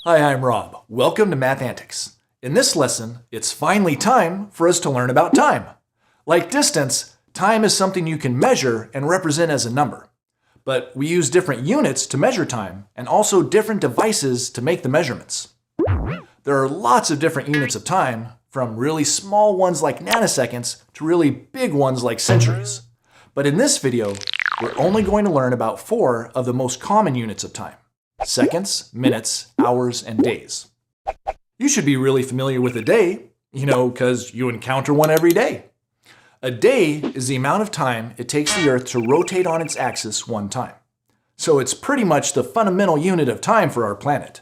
Hi, I'm Rob. Welcome to Math Antics. In this lesson, it's finally time for us to learn about time. Like distance, time is something you can measure and represent as a number. But we use different units to measure time and also different devices to make the measurements. There are lots of different units of time, from really small ones like nanoseconds to really big ones like centuries. But in this video, we're only going to learn about 4 of the most common units of time: seconds, minutes, hours, and days. You should be really familiar with a day, because you encounter one every day. A day is the amount of time it takes the Earth to rotate on its axis one time. So it's pretty much the fundamental unit of time for our planet.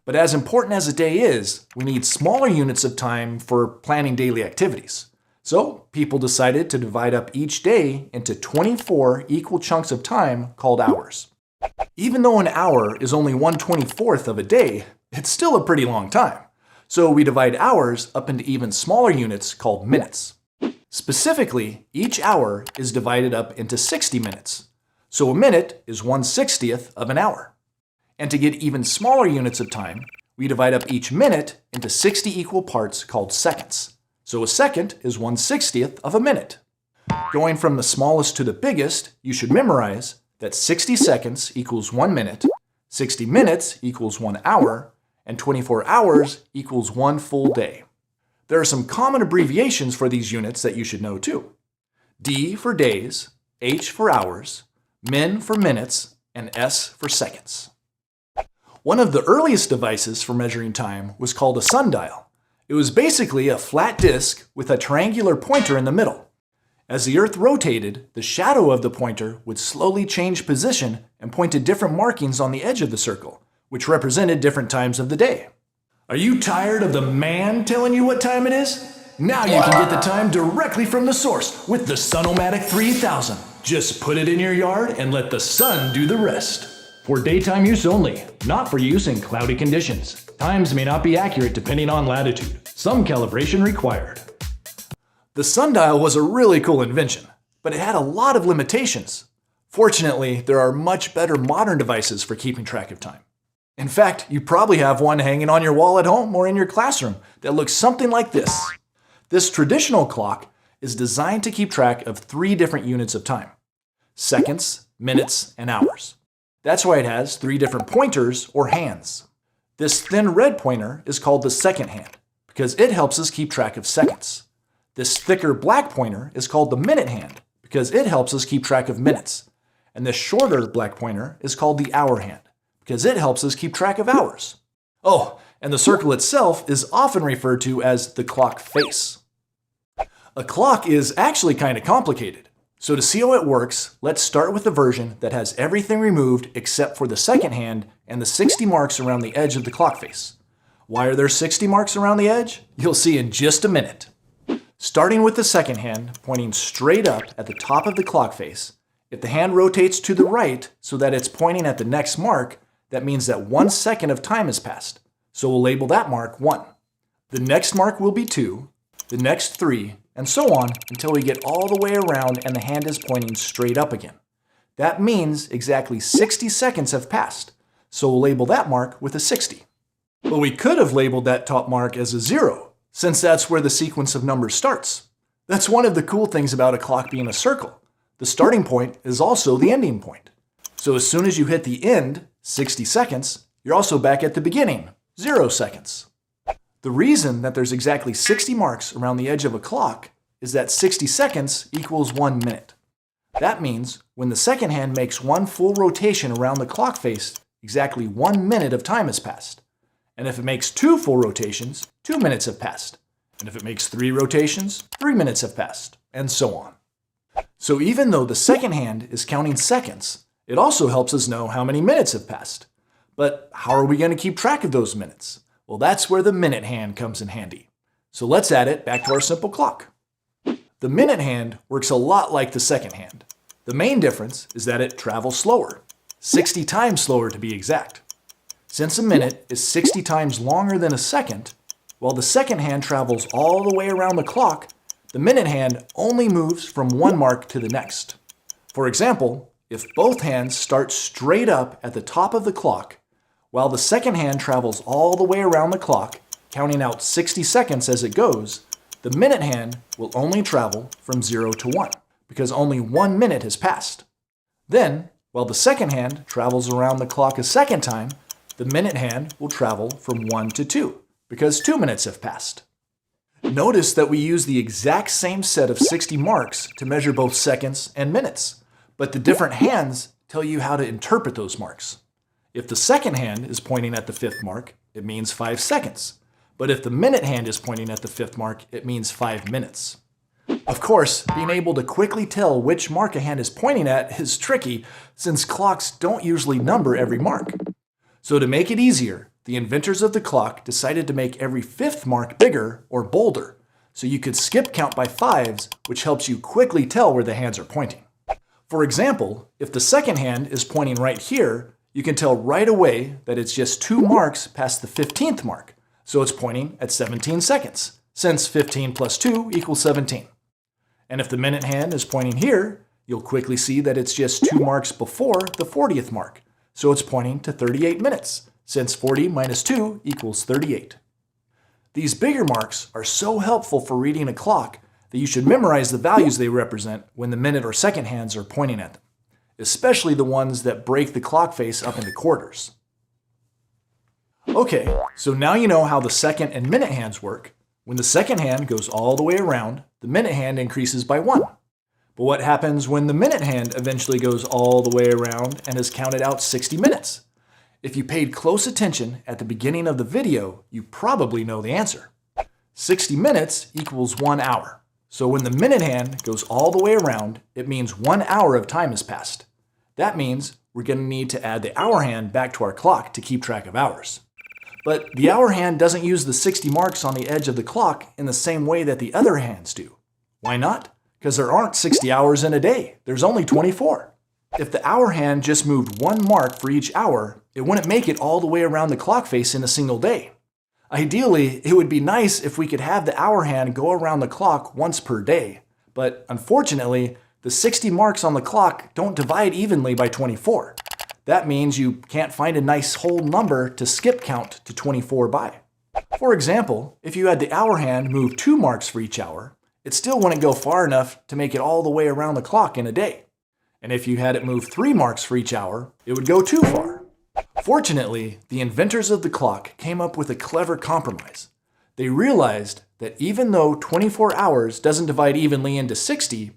But as important as a day is, we need smaller units of time for planning daily activities. So people decided to divide up each day into 24 equal chunks of time called hours. Even though an hour is only 1/24th of a day, it's still a pretty long time. So we divide hours up into even smaller units called minutes. Specifically, each hour is divided up into 60 minutes. So a minute is 1/60th of an hour. And to get even smaller units of time, we divide up each minute into 60 equal parts called seconds. So a second is 1/60th of a minute. Going from the smallest to the biggest, you should memorize that 60 seconds equals 1 minute, 60 minutes equals 1 hour, and 24 hours equals 1 full day. There are some common abbreviations for these units that you should know too. D for days, H for hours, min for minutes, and S for seconds. One of the earliest devices for measuring time was called a sundial. It was basically a flat disk with a triangular pointer in the middle. As the Earth rotated, the shadow of the pointer would slowly change position and point to different markings on the edge of the circle, which represented different times of the day. Are you tired of the man telling you what time it is? Now you can get the time directly from the source with the Sun-O-Matic 3000. Just put it in your yard and let the sun do the rest. For daytime use only, not for use in cloudy conditions. Times may not be accurate depending on latitude. Some calibration required. The sundial was a really cool invention, but it had a lot of limitations. Fortunately, there are much better modern devices for keeping track of time. In fact, you probably have one hanging on your wall at home or in your classroom that looks something like this. This traditional clock is designed to keep track of 3 different units of time: seconds, minutes, and hours. That's why it has 3 different pointers or hands. This thin red pointer is called the second hand because it helps us keep track of seconds. This thicker black pointer is called the minute hand because it helps us keep track of minutes. And this shorter black pointer is called the hour hand because it helps us keep track of hours. Oh, and the circle itself is often referred to as the clock face. A clock is actually kind of complicated. So to see how it works, let's start with the version that has everything removed except for the second hand and the 60 marks around the edge of the clock face. Why are there 60 marks around the edge? You'll see in just a minute. Starting with the second hand, pointing straight up at the top of the clock face, if the hand rotates to the right so that it's pointing at the next mark, that means that 1 second of time has passed. So we'll label that mark 1. The next mark will be 2, the next 3, and so on until we get all the way around and the hand is pointing straight up again. That means exactly 60 seconds have passed, so we'll label that mark with a 60. But we could have labeled that top mark as a 0, since that's where the sequence of numbers starts. That's one of the cool things about a clock being a circle. The starting point is also the ending point. So as soon as you hit the end, 60 seconds, you're also back at the beginning, 0 seconds. The reason that there's exactly 60 marks around the edge of a clock is that 60 seconds equals 1 minute. That means when the second hand makes 1 full rotation around the clock face, exactly 1 minute of time has passed. And if it makes 2 full rotations, 2 minutes have passed. And if it makes 3 rotations, 3 minutes have passed, and so on. So even though the second hand is counting seconds, it also helps us know how many minutes have passed. But how are we going to keep track of those minutes? Well, that's where the minute hand comes in handy. So let's add it back to our simple clock. The minute hand works a lot like the second hand. The main difference is that it travels slower, 60 times slower to be exact. Since a minute is 60 times longer than a second, while the second hand travels all the way around the clock, the minute hand only moves from one mark to the next. For example, if both hands start straight up at the top of the clock, While the second hand travels all the way around the clock, counting out 60 seconds as it goes, the minute hand will only travel from 0 to 1, because only 1 minute has passed. Then, while the second hand travels around the clock a second time, the minute hand will travel from 1 to 2, because 2 minutes have passed. Notice that we use the exact same set of 60 marks to measure both seconds and minutes, but the different hands tell you how to interpret those marks. If the second hand is pointing at the 5th mark, it means 5 seconds. But if the minute hand is pointing at the 5th mark, it means 5 minutes. Of course, being able to quickly tell which mark a hand is pointing at is tricky, since clocks don't usually number every mark. So to make it easier, the inventors of the clock decided to make every 5th mark bigger or bolder, so you could skip count by 5s, which helps you quickly tell where the hands are pointing. For example, if the second hand is pointing right here, you can tell right away that it's just 2 marks past the 15th mark, so it's pointing at 17 seconds, since 15 plus 2 equals 17. And if the minute hand is pointing here, you'll quickly see that it's just 2 marks before the 40th mark, so it's pointing to 38 minutes, since 40 minus 2 equals 38. These bigger marks are so helpful for reading a clock that you should memorize the values they represent when the minute or second hands are pointing at them, especially the ones that break the clock face up into quarters. Okay, so now you know how the second and minute hands work. When the second hand goes all the way around, the minute hand increases by 1. But what happens when the minute hand eventually goes all the way around and has counted out 60 minutes? If you paid close attention at the beginning of the video, you probably know the answer. 60 minutes equals 1 hour. So when the minute hand goes all the way around, it means 1 hour of time has passed. That means we're going to need to add the hour hand back to our clock to keep track of hours. But the hour hand doesn't use the 60 marks on the edge of the clock in the same way that the other hands do. Why not? Because there aren't 60 hours in a day. There's only 24. If the hour hand just moved 1 mark for each hour, it wouldn't make it all the way around the clock face in a single day. Ideally, it would be nice if we could have the hour hand go around the clock once per day. But unfortunately, the 60 marks on the clock don't divide evenly by 24. That means you can't find a nice whole number to skip count to 24 by. For example, if you had the hour hand move 2 marks for each hour, it still wouldn't go far enough to make it all the way around the clock in a day. And if you had it move 3 marks for each hour, it would go too far. Fortunately, the inventors of the clock came up with a clever compromise. They realized that even though 24 hours doesn't divide evenly into 60,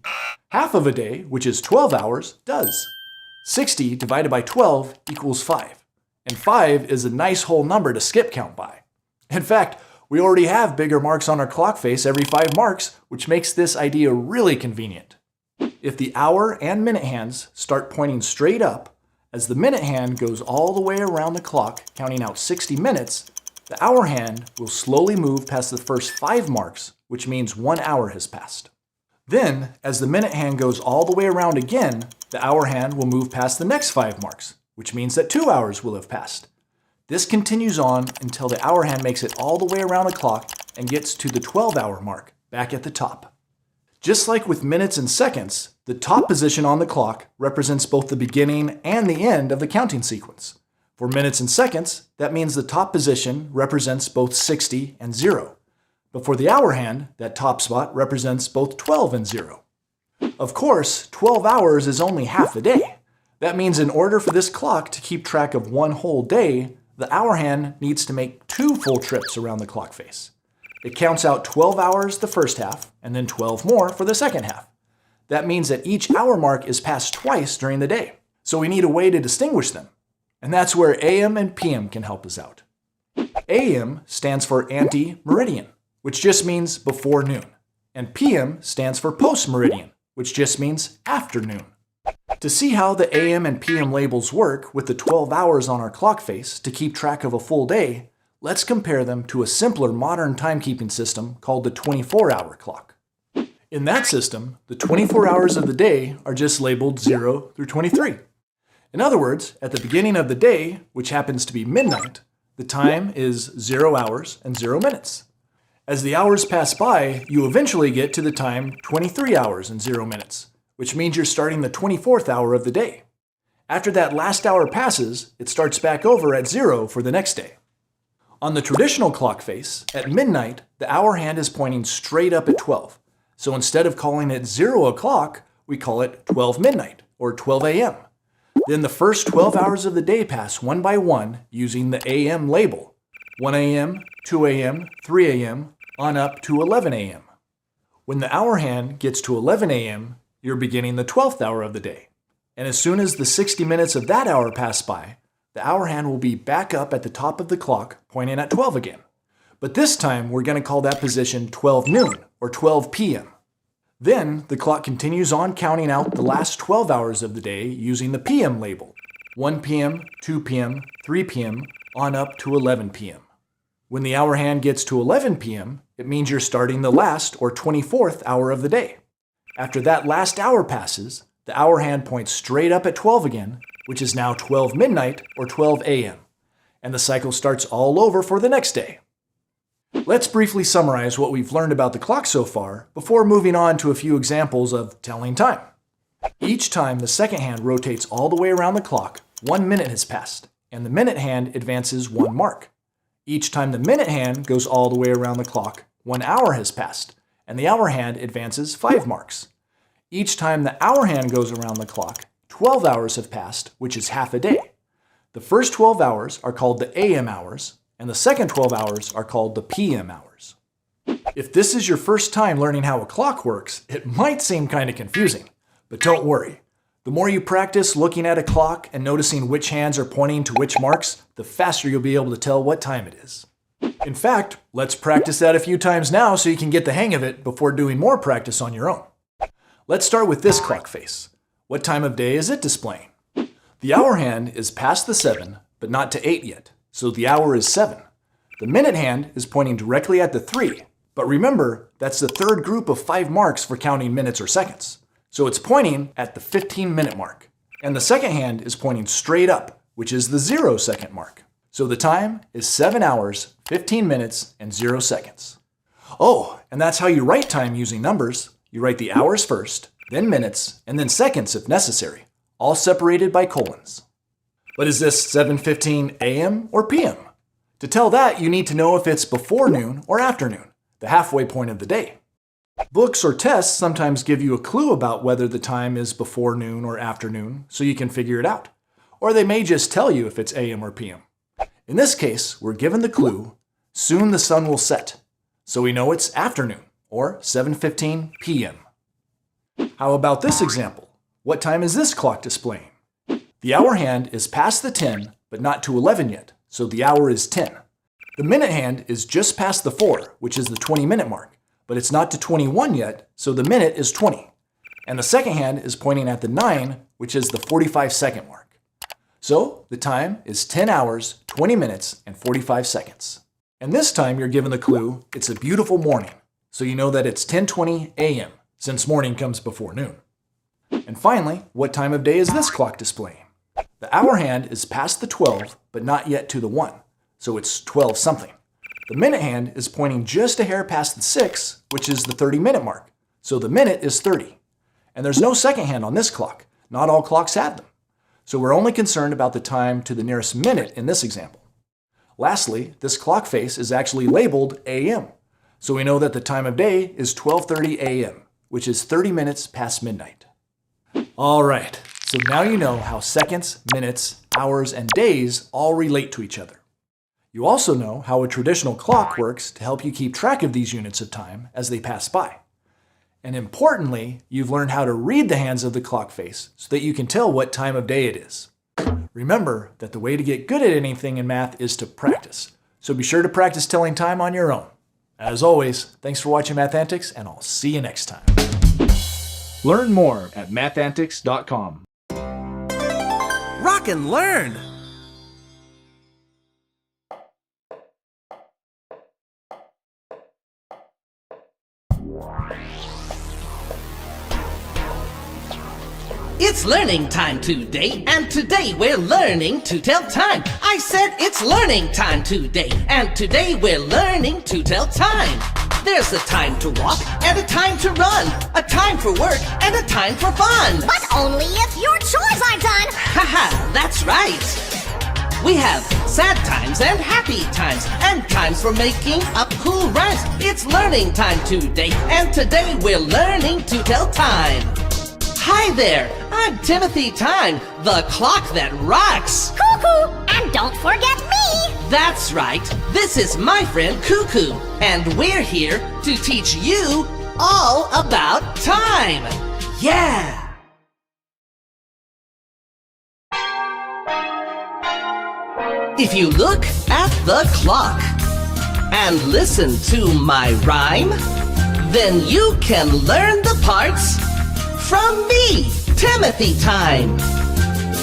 half of a day, which is 12 hours, does. 60 divided by 12 equals 5. And 5 is a nice whole number to skip count by. In fact, we already have bigger marks on our clock face every 5 marks, which makes this idea really convenient. If the hour and minute hands start pointing straight up, as the minute hand goes all the way around the clock, counting out 60 minutes, the hour hand will slowly move past the first 5 marks, which means 1 hour has passed. Then, as the minute hand goes all the way around again, the hour hand will move past the next 5 marks, which means that 2 hours will have passed. This continues on until the hour hand makes it all the way around the clock and gets to the 12-hour mark, back at the top. Just like with minutes and seconds, the top position on the clock represents both the beginning and the end of the counting sequence. For minutes and seconds, that means the top position represents both 60 and 0. But for the hour hand, that top spot represents both 12 and 0. Of course, 12 hours is only half a day. That means in order for this clock to keep track of 1 whole day, the hour hand needs to make 2 full trips around the clock face. It counts out 12 hours the first half, and then 12 more for the second half. That means that each hour mark is passed twice during the day, so we need a way to distinguish them. And that's where AM and PM can help us out. AM stands for ante-meridian, which just means before noon, and PM stands for post-meridian, which just means afternoon. To see how the AM and PM labels work with the 12 hours on our clock face to keep track of a full day, let's compare them to a simpler modern timekeeping system called the 24-hour clock. In that system, the 24 hours of the day are just labeled 0 through 23. In other words, at the beginning of the day, which happens to be midnight, the time is 0 hours and 0 minutes. As the hours pass by, you eventually get to the time 23 hours and 0 minutes, which means you're starting the 24th hour of the day. After that last hour passes, it starts back over at 0 for the next day. On the traditional clock face, at midnight, the hour hand is pointing straight up at 12. So instead of calling it 0 o'clock, we call it 12 midnight or 12 a.m. Then the first 12 hours of the day pass one by one using the AM label. 1 a.m., 2 a.m., 3 a.m., on up to 11 a.m. When the hour hand gets to 11 a.m., you're beginning the 12th hour of the day. And as soon as the 60 minutes of that hour pass by, the hour hand will be back up at the top of the clock, pointing at 12 again. But this time, we're going to call that position 12 noon or 12 p.m. Then, the clock continues on counting out the last 12 hours of the day using the p.m. label. 1 p.m., 2 p.m., 3 p.m., on up to 11 p.m. When the hour hand gets to 11 p.m., it means you're starting the last or 24th hour of the day. After that last hour passes, the hour hand points straight up at 12 again, which is now 12 midnight or 12 a.m. And the cycle starts all over for the next day. Let's briefly summarize what we've learned about the clock so far before moving on to a few examples of telling time. Each time the second hand rotates all the way around the clock, 1 minute has passed, and the minute hand advances 1 mark. Each time the minute hand goes all the way around the clock, 1 hour has passed, and the hour hand advances 5 marks. Each time the hour hand goes around the clock, 12 hours have passed, which is half a day. The first 12 hours are called the AM hours, and the second 12 hours are called the PM hours. If this is your first time learning how a clock works, it might seem kind of confusing, but don't worry. The more you practice looking at a clock and noticing which hands are pointing to which marks, the faster you'll be able to tell what time it is. In fact, let's practice that a few times now so you can get the hang of it before doing more practice on your own. Let's start with this clock face. What time of day is it displaying? The hour hand is past the 7, but not to 8 yet, so the hour is 7. The minute hand is pointing directly at the 3, but remember, that's the third group of 5 marks for counting minutes or seconds. So it's pointing at the 15-minute mark. And the second hand is pointing straight up, which is the 0-second mark. So the time is 7 hours, 15 minutes, and 0 seconds. Oh, and that's how you write time using numbers. You write the hours first, then minutes, and then seconds if necessary, all separated by colons. But is this 7:15 a.m. or p.m.? To tell that, you need to know if it's before noon or afternoon, the halfway point of the day. Books or tests sometimes give you a clue about whether the time is before noon or afternoon, so you can figure it out. Or they may just tell you if it's AM or PM. In this case, we're given the clue, soon the sun will set, so we know it's afternoon, or 7:15 p.m. How about this example? What time is this clock displaying? The hour hand is past the 10, but not to 11 yet, so the hour is 10. The minute hand is just past the 4, which is the 20-minute mark, but it's not to 21 yet, so the minute is 20. And the second hand is pointing at the 9, which is the 45-second mark. So the time is 10 hours, 20 minutes, and 45 seconds. And this time you're given the clue, it's a beautiful morning, so you know that it's 10:20 a.m., since morning comes before noon. And finally, what time of day is this clock displaying? The hour hand is past the 12, but not yet to the 1, so it's 12 something. The minute hand is pointing just a hair past the 6, which is the 30-minute mark, so the minute is 30. And there's no second hand on this clock. Not all clocks have them. So we're only concerned about the time to the nearest minute in this example. Lastly, this clock face is actually labeled AM, so we know that the time of day is 12:30 a.m., which is 30 minutes past midnight. All right, so now you know how seconds, minutes, hours, and days all relate to each other. You also know how a traditional clock works to help you keep track of these units of time as they pass by. And importantly, you've learned how to read the hands of the clock face so that you can tell what time of day it is. Remember that the way to get good at anything in math is to practice. So be sure to practice telling time on your own. As always, thanks for watching Math Antics, and I'll see you next time. Learn more at mathantics.com. Rock and learn! It's learning time today, and today we're learning to tell time. I said it's learning time today, and today we're learning to tell time. There's a time to walk and a time to run, a time for work and a time for fun. But only if your chores are done. Haha, right. We have sad times and happy times and times for making up cool rhymes. It's learning time today, and today we're learning to tell time. Hi there, I'm Timothy Time, the clock that rocks. Cuckoo! And don't forget me! That's right, this is my friend Cuckoo, and we're here to teach you all about time. Yeah! If you look at the clock and listen to my rhyme, then you can learn the parts from me, Timothy Time.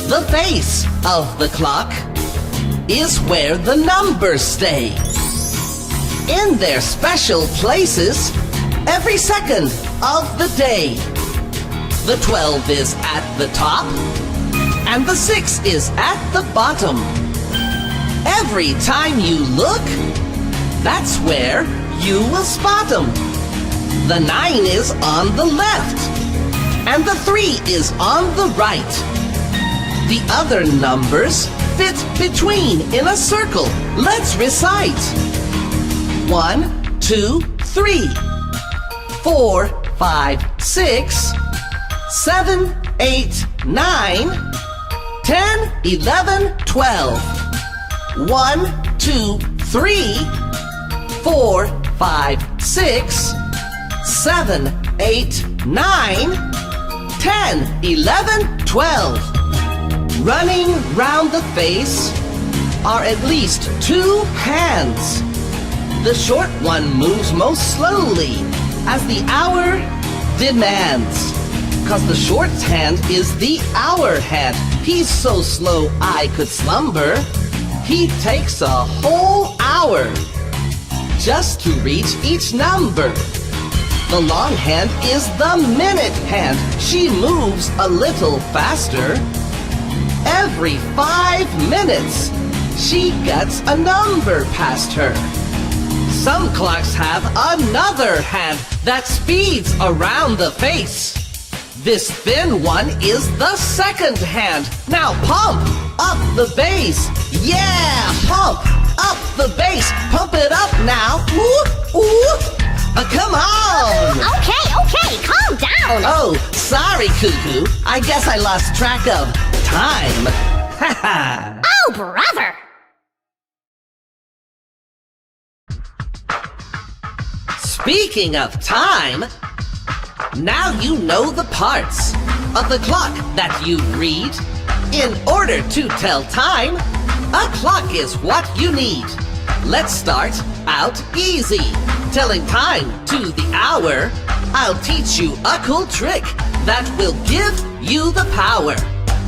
The face of the clock is where the numbers stay. In their special places, every second of the day. The 12 is at the top, and the 6 is at the bottom. Every time you look, that's where you will spot them. The 9 is on the left, and the 3 is on the right. The other numbers fit between in a circle. Let's recite. 1, 2, 3, 4, 5, 6, 7, 8, 9, 10, 11, 12. 1, 2, 3, 4, 5, 6, 7, 8, 9, 10, 11, 12. Running round the face are at least 2 hands. The short one moves most slowly as the hour demands. 'Cause the short hand is the hour hand. He's so slow I could slumber. He takes a whole hour just to reach each number. The long hand is the minute hand. She moves a little faster. Every 5 minutes, she gets a number past her. Some clocks have another hand that speeds around the face. This thin one is the second hand. Now pump up the bass. Yeah, pump up the bass. Pump it up now. Ooh, ooh. Come on. Okay, calm down. Oh, sorry, Cuckoo. I guess I lost track of time. Ha Oh, brother. Speaking of time, now you know the parts of the clock that you read. In order to tell time, a clock is what you need. Let's start out easy. Telling time to the hour, I'll teach you a cool trick that will give you the power.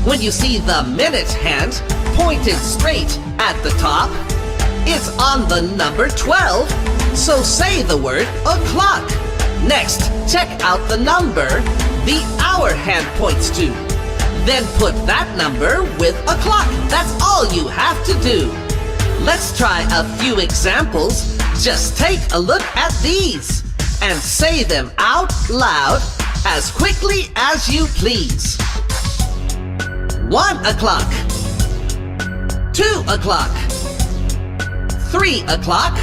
When you see the minute hand pointed straight at the top, it's on the number 12, so say the word o'clock. Next, check out the number the hour hand points to. Then put that number with a clock. That's all you have to do. Let's try a few examples. Just take a look at these and say them out loud as quickly as you please. 1 o'clock, 2 o'clock, 3 o'clock,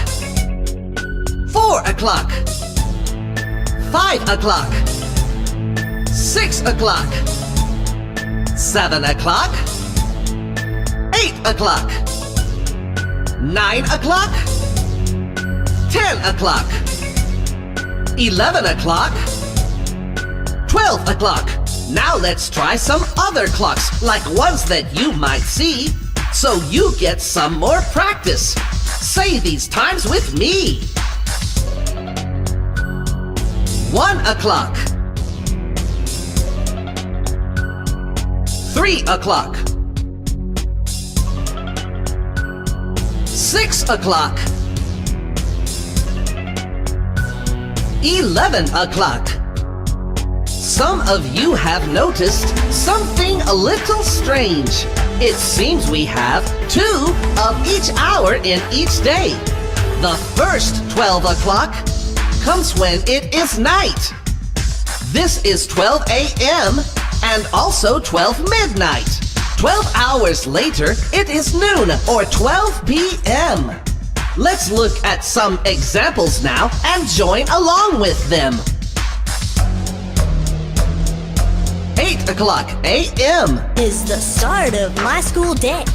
4 o'clock, 5 o'clock, 6 o'clock, 7 o'clock, 8 o'clock, 9 o'clock, 10 o'clock, 11 o'clock, 12 o'clock. Now let's try some other clocks, like ones that you might see, so you get some more practice. Say these times with me. 1 o'clock, 3 o'clock, 6 o'clock, 11 o'clock. Some of you have noticed something a little strange. It seems we have 2 of each hour in each day. The first 12 o'clock comes when it is night. This is 12 a.m. and also 12 midnight. 12 hours later, it is noon or 12 p.m. Let's look at some examples now and join along with them. 8 o'clock a.m. is the start of my school day.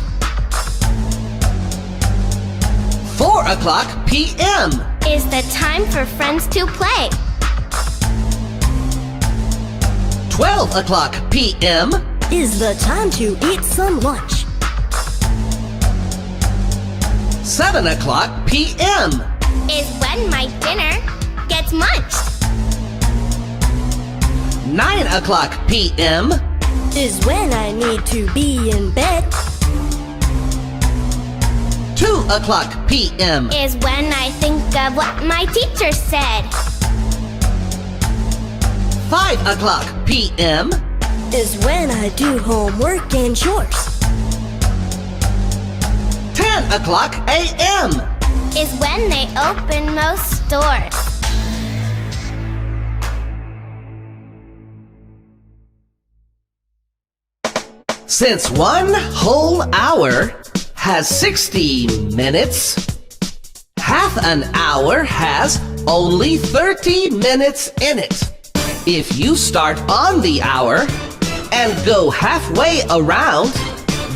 4 o'clock p.m. Is the time for friends to play. 12 o'clock p.m. Is the time to eat some lunch. 7 o'clock p.m. Is when my dinner gets munched. 9 o'clock p.m. Is when I need to be in bed. 2 o'clock p.m. Is when I think of what my teacher said. 5 o'clock p.m. Is when I do homework and chores. 10 o'clock a.m. Is when they open most stores. Since 1 whole hour has 60 minutes, half an hour has only 30 minutes in it. If you start on the hour and go halfway around,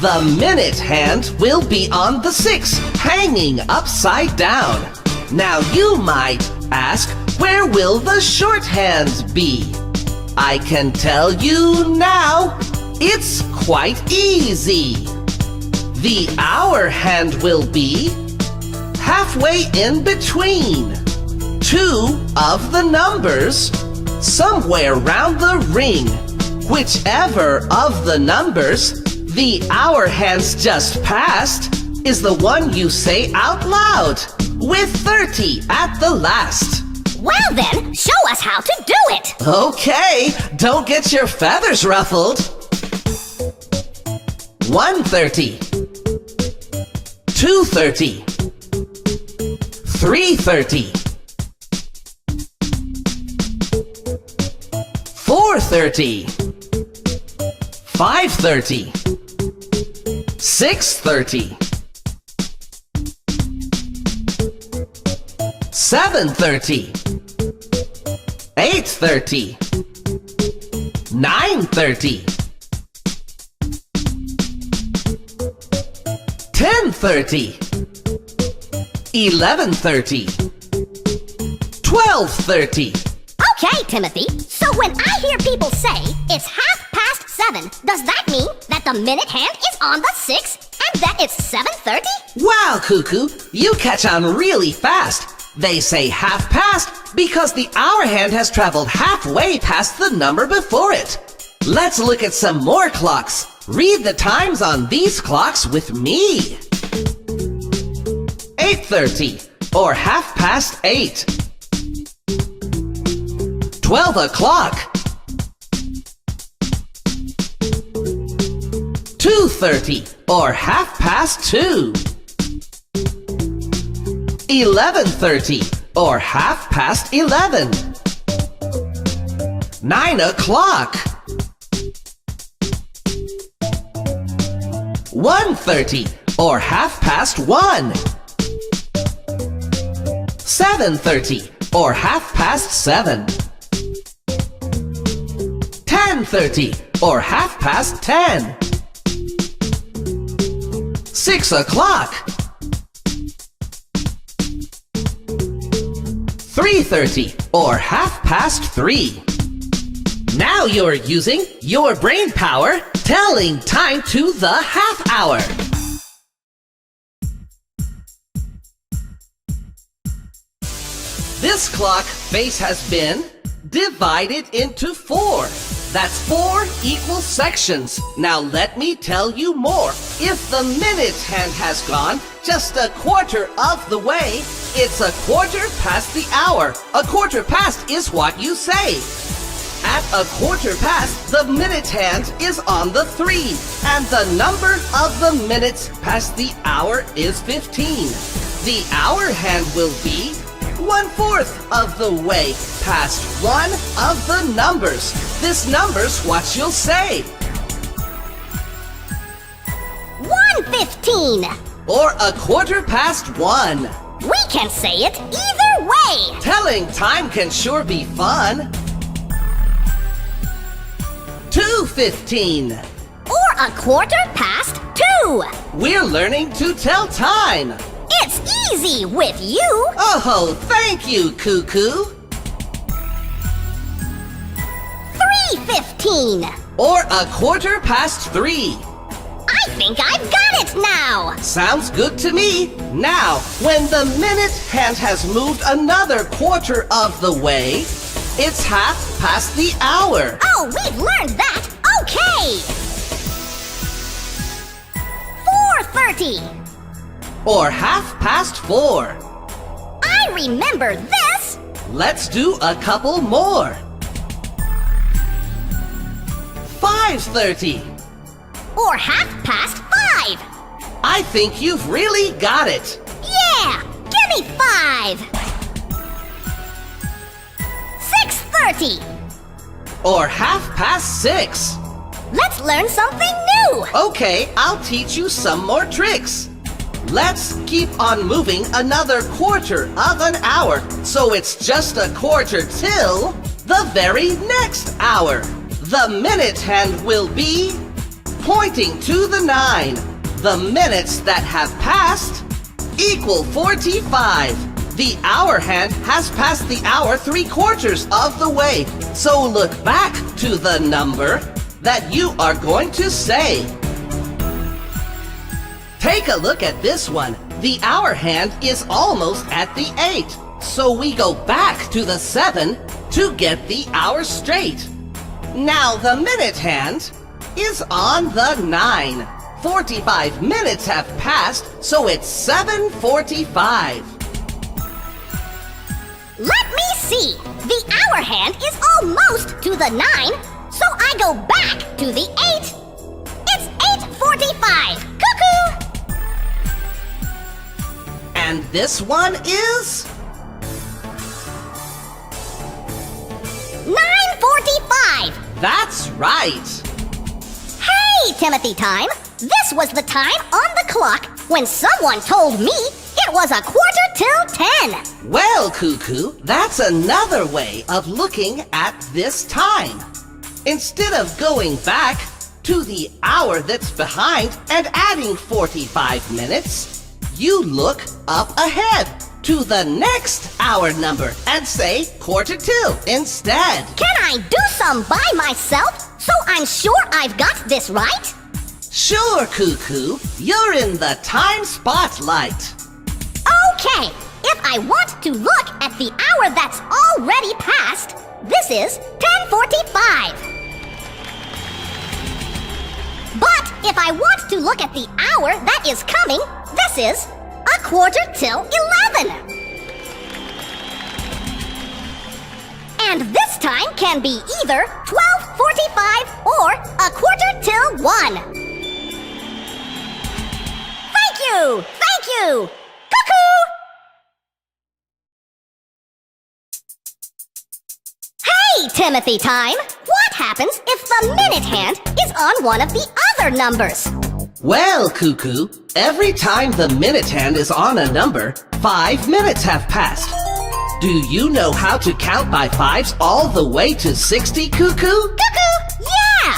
the minute hand will be on the 6, hanging upside down. Now you might ask, where will the shorthand be? I can tell you now, it's quite easy. The hour hand will be halfway in between 2 of the numbers, somewhere round the ring. Whichever of the numbers the hour hands just passed is the one you say out loud, with 30 at the last. Well then, show us how to do it. Okay, don't get your feathers ruffled. 130, 230, 330, 430, 530, 630, 730, 830, 930, 10:30, 11:30, 12:30. Okay, Timothy. So when I hear people say it's 7:30, does that mean that the minute hand is on the 6 and that it's 7:30? Wow, Cuckoo, you catch on really fast. They say half past because the hour hand has traveled halfway past the number before it. Let's look at some more clocks. Read the times on these clocks with me. 8:30 or 8:30. 12 o'clock. 2:30 or 2:30. 11:30 or 11:30. 9 o'clock. 1:30 or 1:30. 7:30 or 7:30. 10:30 or 10:30. 6 o'clock. 3:30 or 3:30. Now you're using your brain power, telling time to the half hour. This clock face has been divided into 4. That's 4 equal sections. Now let me tell you more. If the minute hand has gone just a quarter of the way, it's a quarter past the hour. A quarter past is what you say. At a quarter past, the minute hand is on the 3, and the number of the minutes past the hour is 15. The hour hand will be 1/4 of the way past one of the numbers. This number's what you'll say. 1:15. Or a quarter past 1. We can say it either way. Telling time can sure be fun. 2:15. Or a quarter past 2. We're learning to tell time. It's easy with you. Oh, thank you, Cuckoo. 3:15. Or a quarter past 3. I think I've got it now. Sounds good to me. Now, when the minute hand has moved another quarter of the way, it's half past the hour. Oh, we've learned that. Okay. 4:30. Or half past 4. I remember this. Let's do a couple more. 5:30. Or half past 5. I think you've really got it. Yeah, give me 5. 6:30. Or half past 6. Let's learn something new. Okay, I'll teach you some more tricks. Let's keep on moving another quarter of an hour, so it's just a quarter till the very next hour. The minute hand will be pointing to the 9. The minutes that have passed equal 45. The hour hand has passed the hour 3/4 of the way. So look back to the number that you are going to say. Take a look at this one. The hour hand is almost at the 8. So we go back to the 7 to get the hour straight. Now the minute hand is on the 9. 45 minutes have passed, so it's 7:45. Let me see. The hour hand is almost to the 9, so I go back to the 8. It's 8:45. Cuckoo! And this one is 9:45. That's right. Hey, Timothy Time. This was the time on the clock when someone told me it was a quarter till 10. Well, Cuckoo, that's another way of looking at this time. Instead of going back to the hour that's behind and adding 45 minutes, you look up ahead to the next hour number and say quarter till instead. Can I do some by myself so I'm sure I've got this right? Sure, Cuckoo, you're in the time spotlight. Okay, if I want to look at the hour that's already passed, this is 10:45. But if I want to look at the hour that is coming, this is a quarter till 11. And this time can be either 12:45 or a quarter till 1. Thank you! Thank you! Cuckoo! Hey, Timothy Time! What happens if the minute hand is on one of the other numbers? Well, Cuckoo, every time the minute hand is on a number, 5 minutes have passed. Do you know how to count by 5s all the way to 60, Cuckoo? Cuckoo! Yeah!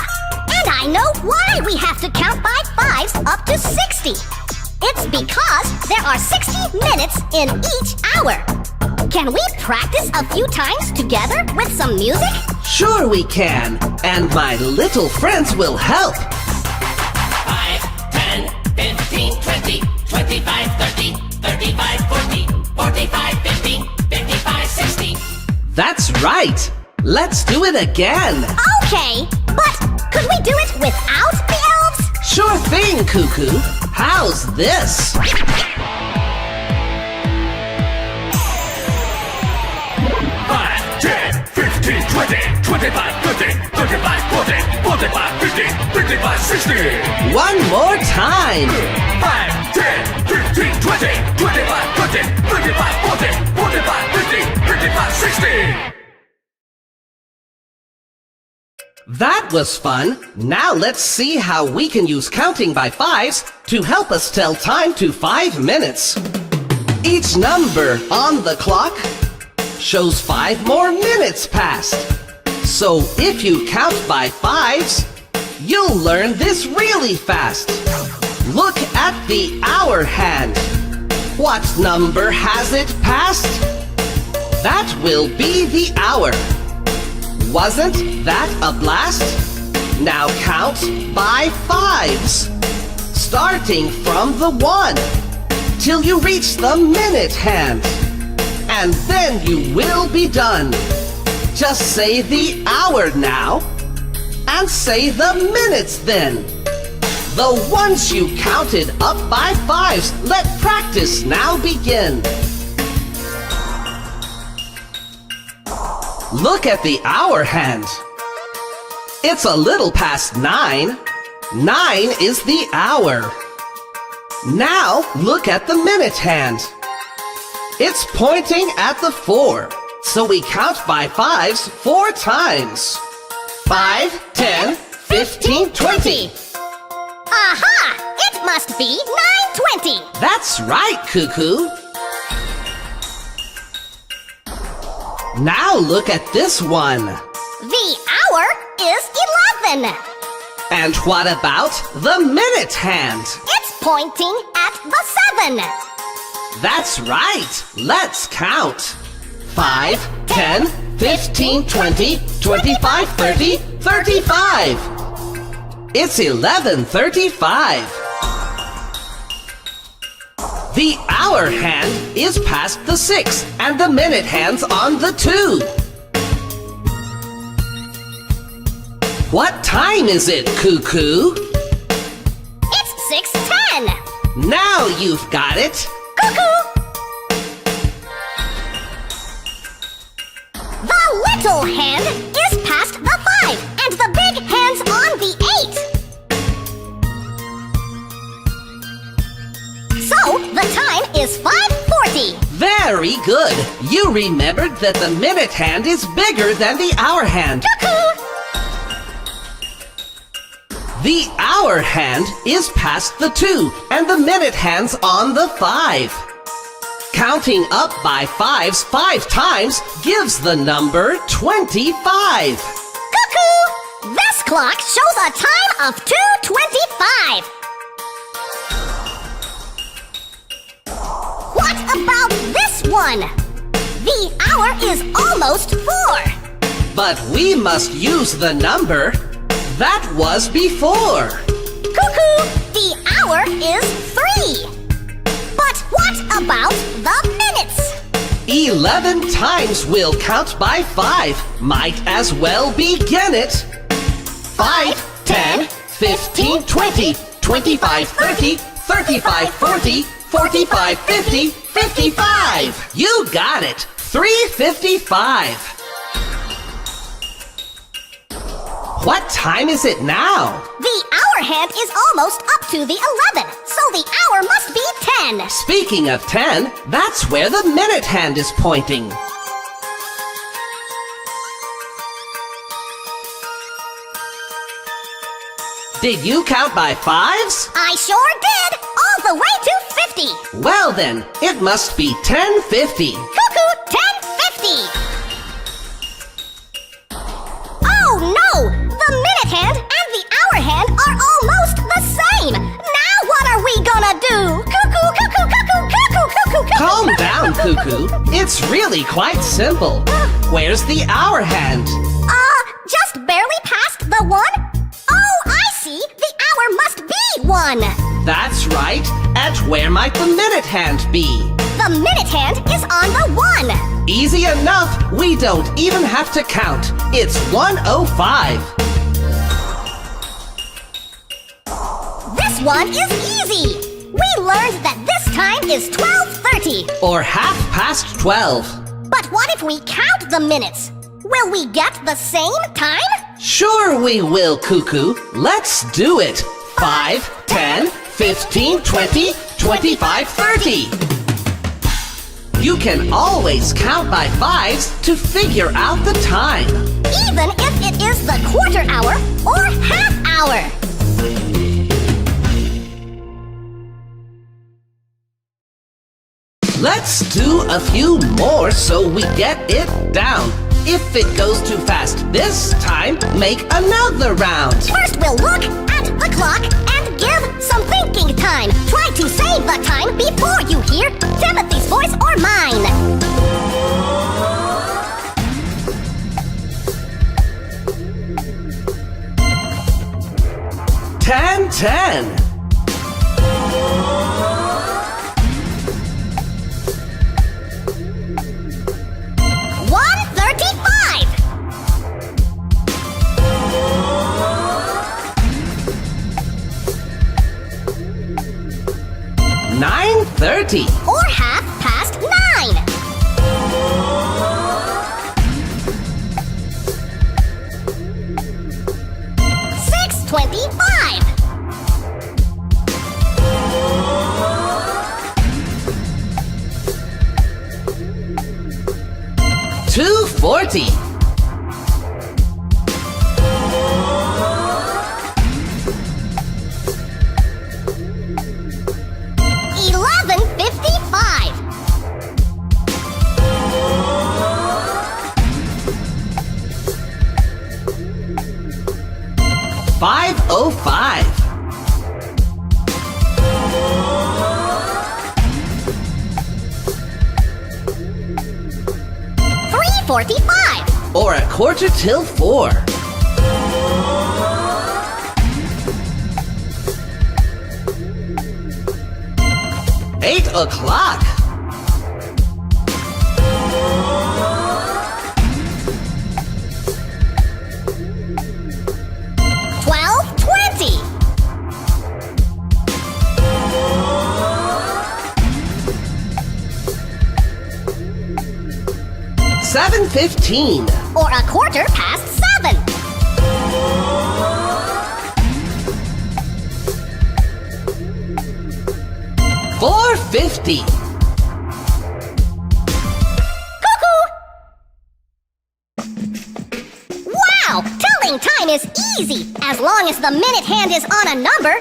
And I know why we have to count by 5s up to 60. It's because there are 60 minutes in each hour. Can we practice a few times together with some music? Sure we can, and my little friends will help. 5, 10, 15, 20, 25, 30, 35, 40, 45, 50, 55, 60. That's right. Let's do it again. Okay, but could we do it without the elves? Sure thing, Cuckoo. How's this? 20, 25, 30, 35, 40, 45, 50, 55, 60. One more time. 5, 10, 15, 20, 25, 30, 35, 40, 45, 50, 55, 60. That was fun. Now let's see how we can use counting by fives to help us tell time to 5 minutes. Each number on the clock shows 5 more minutes passed. So if you count by fives, you'll learn this really fast. Look at the hour hand. What number has it passed? That will be the hour. Wasn't that a blast? Now count by fives, starting from the 1 till you reach the minute hand. And then you will be done. Just say the hour now, and say the minutes then. The ones you counted up by fives, let practice now begin. Look at the hour hand. It's a little past 9. 9 is the hour. Now look at the minute hand. It's pointing at the 4, so we count by fives 4 times. 5, 10, 15, 20. Aha! It must be 9:20. That's right, Cuckoo. Now look at this one. The hour is 11. And what about the minute hand? It's pointing at the 7. That's right. Let's count. 5, 10, 15, 20, 25, 30, 35. It's 11:35. The hour hand is past the 6 and the minute hand's on the 2. What time is it, Cuckoo? It's 6:10. Now you've got it. Cuckoo! The little hand is past the 5 and the big hand's on the 8. So the time is 5:40. Very good. You remembered that the minute hand is bigger than the hour hand. Cuckoo! The hour hand is past the 2 and the minute hand's on the 5. Counting up by fives 5 times gives the number 25. Cuckoo! This clock shows a time of 2:25. What about this one? The hour is almost 4. But we must use the number that was before. Cuckoo! The hour is 3. But what about the minutes? 11 times we'll count by 5. Might as well begin it. 5, 10, 15, 20, 25, 30, 35, 40, 45, 50, 55. You got it. 3:55. What time is it now? The hour hand is almost up to the 11, so the hour must be 10. Speaking of 10, that's where the minute hand is pointing. Did you count by fives? I sure did, all the way to 50. Well then, it must be 10:50. Cuckoo, 10:50. Oh no! The minute hand and the hour hand are almost the same. Now what are we gonna do? Cuckoo, cuckoo, cuckoo, cuckoo, cuckoo, cuckoo. Calm down, Cuckoo. It's really quite simple. Where's the hour hand? Just barely past the 1? Oh, I see. The hour must be 1. That's right. And where might the minute hand be? The minute hand is on the 1. Easy enough. We don't even have to count. It's 1:05. This one is easy. We learned that this time is 12:30. Or 12:30. But what if we count the minutes? Will we get the same time? Sure we will, Cuckoo. Let's do it. 5, 10, 15, 20, 25, 30. You can always count by fives to figure out the time. Even if it is the quarter hour or half hour. Let's do a few more so we get it down. If it goes too fast this time, make another round. First we'll look at the clock and give some thinking time. Try to save the time before you hear Timothy's voice or mine. 10:10. 1:35. 9:30. Or 9:30. 6:25. 2:40. 11:55. 5:05. 3:45. Or 4:45. 8 o'clock. 12:20. 7:15. Or 7:15. 4:50. Cuckoo! Wow! Telling time is easy as long as the minute hand is on a number.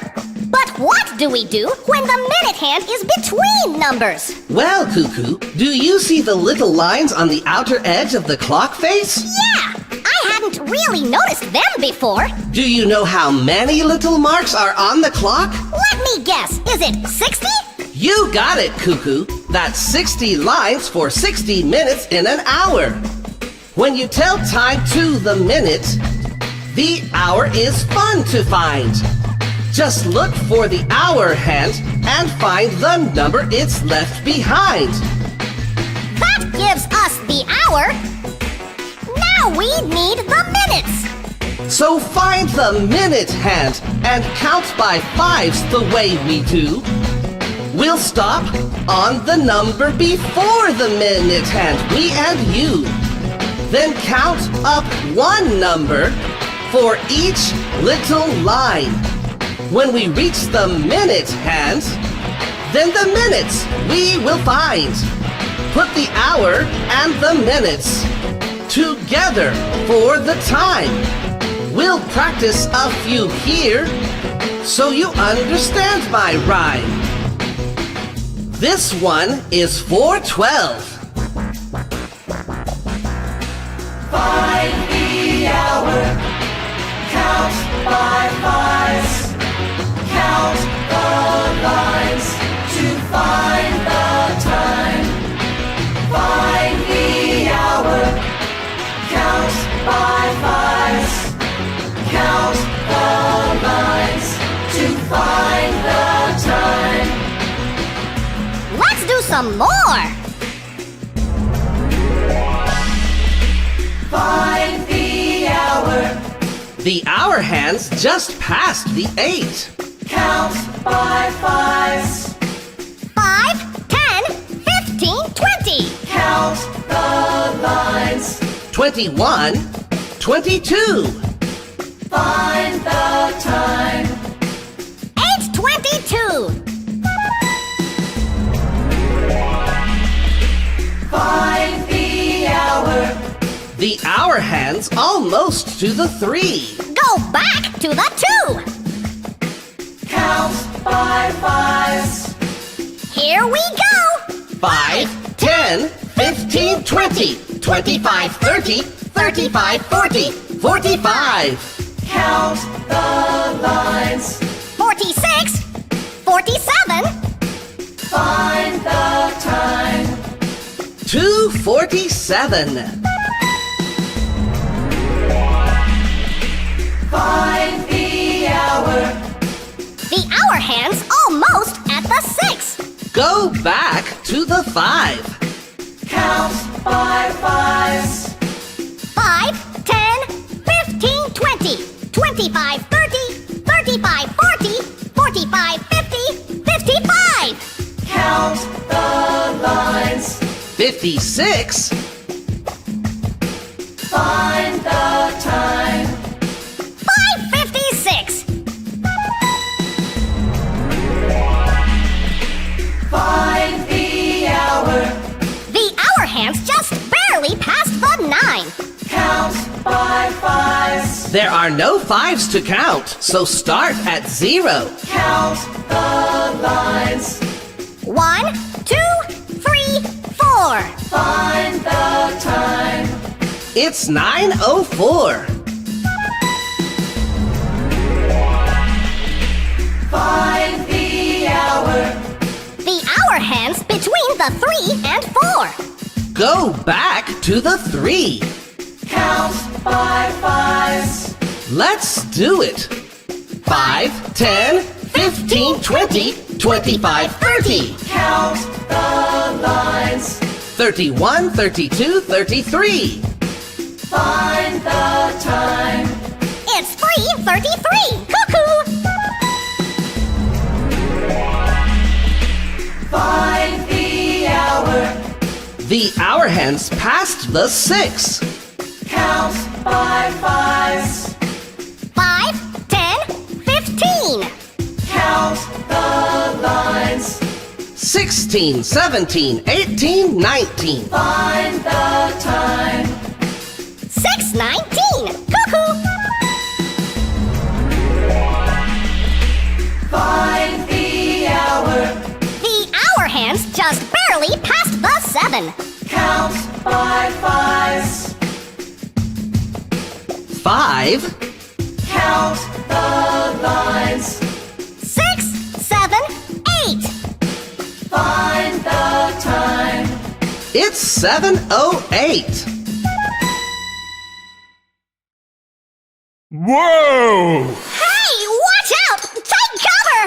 But what do we do when the minute hand is between numbers? Well, Cuckoo, do you see the little lines on the outer edge of the clock face? Yeah! I hadn't really noticed them before. Do you know how many little marks are on the clock? Let me guess. Is it 60? You got it, Cuckoo. That's 60 lines for 60 minutes in an hour. When you tell time to the minute, the hour is fun to find. Just look for the hour hand and find the number it's left behind. That gives us the hour. Now we need the minutes. So find the minute hand and count by fives the way we do. We'll stop on the number before the minute hand, we and you. Then count up one number for each little line. When we reach the minute hand, then the minutes we will find. Put the hour and the minutes together for the time. We'll practice a few here so you understand my rhyme. This one is 4:12. Find the hour. Count by fives. Count the lines to find the time. Find the hour. Count by fives. Count the lines to find the time. Let's do some more. Find the hour. The hour hands just passed the 8. Count by fives. 5, 10, 15, 20. Count the lines. 21, 22. Find the time. 8:22. hour hands almost to the 3. Go back to the 2. Count by fives. Here we go. 5, 10, 15, 20, 25, 30, 35, 40, 45. Count the lines. 46, 47, Find the time. 2:47. Find the hour. the hour hand's almost at the 6. Go back to the 5. Count by fives. 5, 10, 15, 20, 25, 30, 35, 40, 45, 50, 55. Count the lines. 56. Find the time. 5:56. Find the hour. The hour hand's just barely past the 9. Count by fives. There are no 5s to count, so start at 0. Count the lines. 1, 2, 3, 4. Find the time. It's 9:04. Find the hour. The hour hand's between the 3 and 4. Go back to the 3. Count by fives. Let's do it. 5, 10, 15, 20, 25, 30. Count the lines. 31, 32, 33. Find the time. It's 3:33. Cuckoo! Find the hour. The hour hand's past the 6. Count by fives. 5, 10, 15. Count the lines. 16, 17, 18, 19. Find the time. 6:19. Cuckoo! Find the hour. The hour hand's just barely past the 7. Count by fives. 5. Count the lines. 6, 7, 8. Find the time. It's 7:08. Whoa! Hey, watch out! Take cover!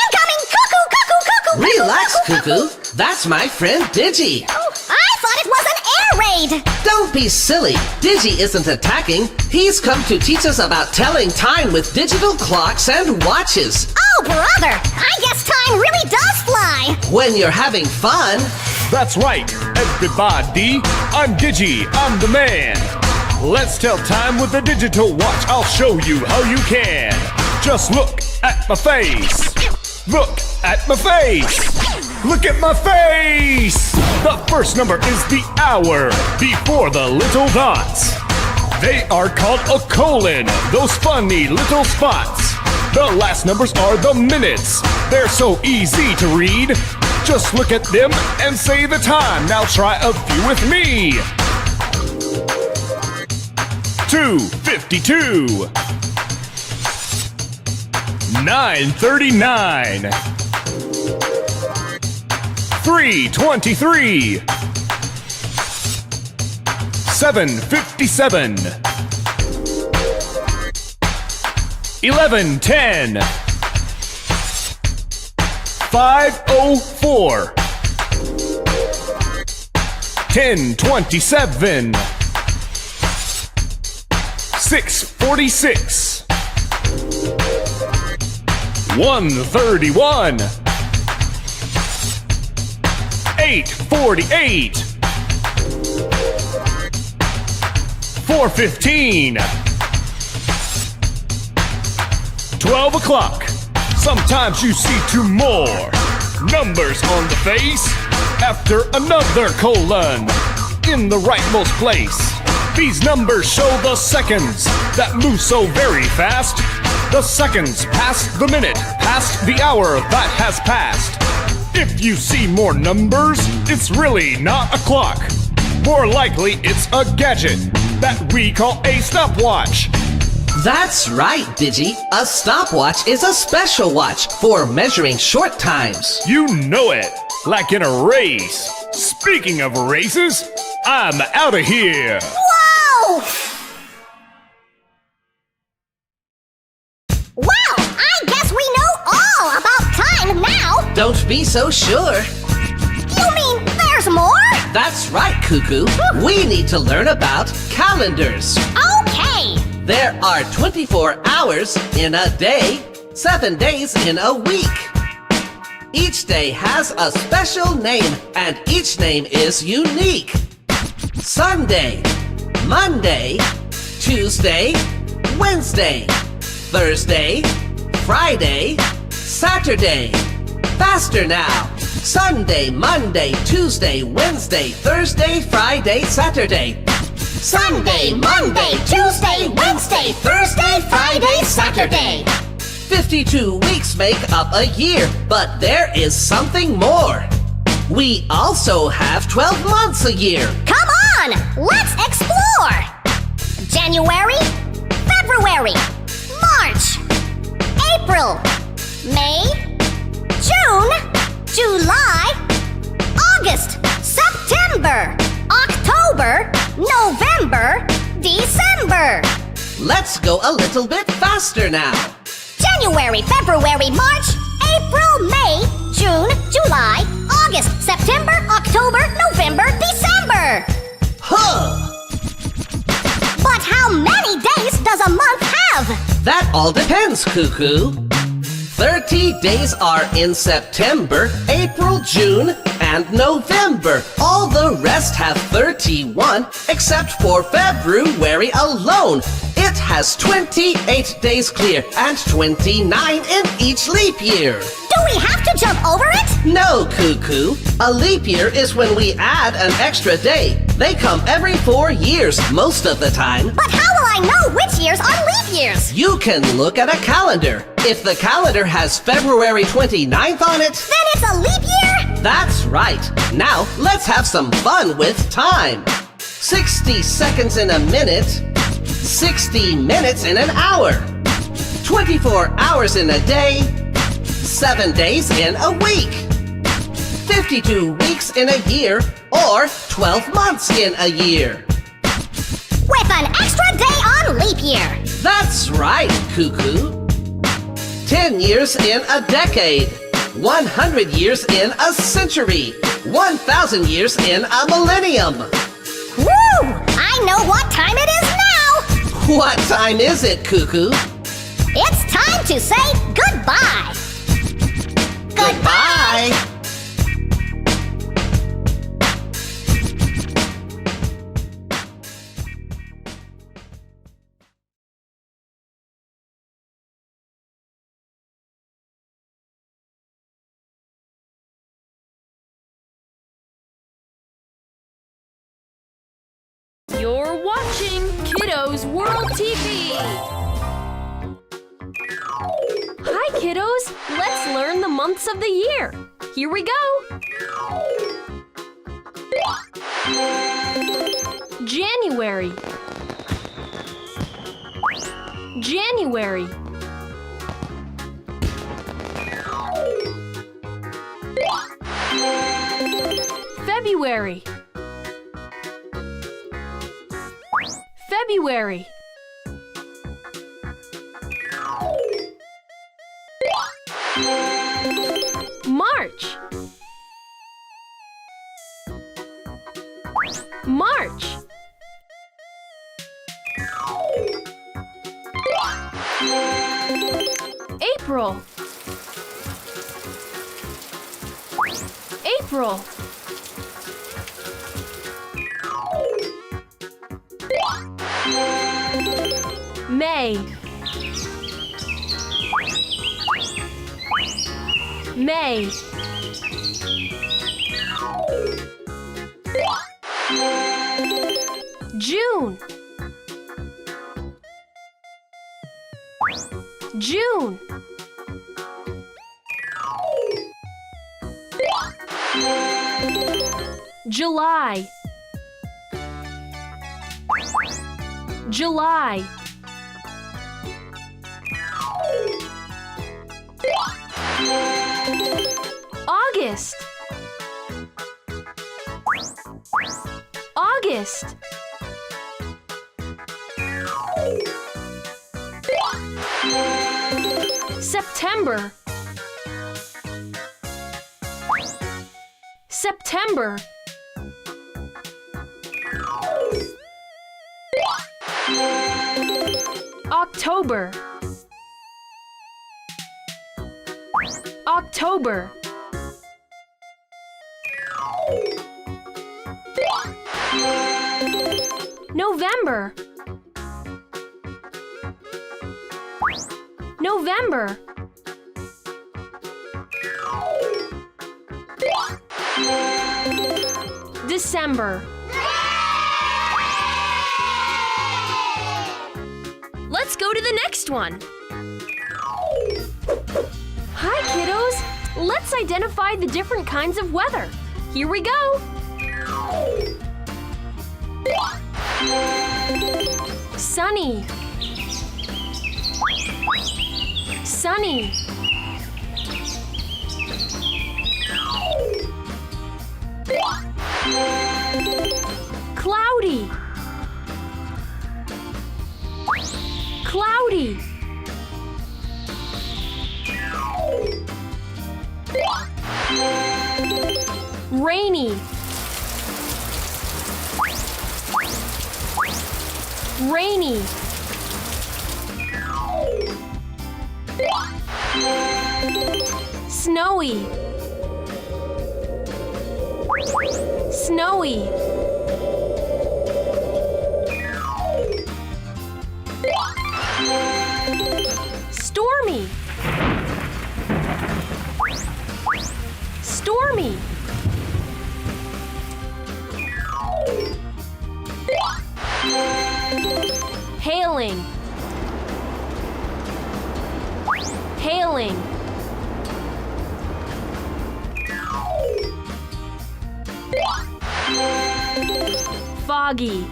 Incoming cuckoo, cuckoo, cuckoo! Relax, Cuckoo. That's my friend Digi. Oh, I thought it was an air raid! Don't be silly. Digi isn't attacking. He's come to teach us about telling time with digital clocks and watches. Oh, brother! I guess time really does fly! When you're having fun, That's right, everybody. I'm Digi, I'm the man. Let's tell time with a digital watch. I'll show you how you can. Just look at my face. Look at my face. Look at my face. The first number is the hour before the little dots. They are called a colon, those funny little spots. The last numbers are the minutes. They're so easy to read. Just look at them and say the time. Now try a few with me. 2:52. 9:39. 3:23. 7:57. 11:10. 5:04. 10:27. 6:46. 1:31. 8:48. 4:15. 12 o'clock. Sometimes you see two more numbers on the face after another colon in the rightmost place. These numbers show the seconds that move so very fast. The seconds past the minute, past the hour that has passed. If you see more numbers, it's really not a clock. More likely, it's a gadget that we call a stopwatch. That's right, Digi. A stopwatch is a special watch for measuring short times. You know it, like in a race. Speaking of races, I'm out of here. Whoa! Wow, I guess we know all about time now. Don't be so sure. You mean there's more? That's right, Cuckoo. We need to learn about calendars. Okay. There are 24 hours in a day, 7 days in a week. Each day has a special name, and each name is unique. Sunday, Monday, Tuesday, Wednesday, Thursday, Friday, Saturday. Faster now. Sunday, Monday, Tuesday, Wednesday, Thursday, Friday, Saturday. Sunday, Monday, Tuesday, Wednesday, Thursday, Friday, Saturday. 52 weeks make up a year, but there is something more. We also have 12 months a year. Come on, let's explore. January, February, March, April, May, June, July, August, September, October, November, December. Let's go a little bit faster now. January, February, March, April, May, June, July, August, September, October, November, December. Huh! But how many days does a month have? That all depends, Cuckoo. 30 days are in September, April, June, and November. All the rest have 31, except for February alone. It has 28 days clear and 29 in each leap year. Do we have to jump over it? No, Cuckoo. A leap year is when we add an extra day. They come every 4 years most of the time. But how will I know which years are leap years? You can look at a calendar. If the calendar has February 29th on it, Then it's a leap year? that's right. Now, let's have some fun with time. 60 seconds in a minute, 60 minutes in an hour, 24 hours in a day, 7 days in a week, 52 weeks in a year, or 12 months in a year. With an extra day on leap year. That's right, Cuckoo. 10 years in a decade, 100 years in a century, 1,000 years in a millennium. Woo! I know what time it is now. What time is it, Cuckoo? It's time to say goodbye. Goodbye. You're watching Kiddos World TV. Hi, kiddos. Let's learn the months of the year. Here we go. January. January. February. February. March. March. April. April. May. May. June. June. July. July. August. August. September. September. October. October. November. November. December. Let's go to the next one. Hi, kiddos. Let's identify the different kinds of weather. Here we go. Sunny. Sunny. Cloudy. Cloudy. Rainy. Rainy. Snowy. Snowy. Stormy. Stormy. Hailing. Hailing. Foggy.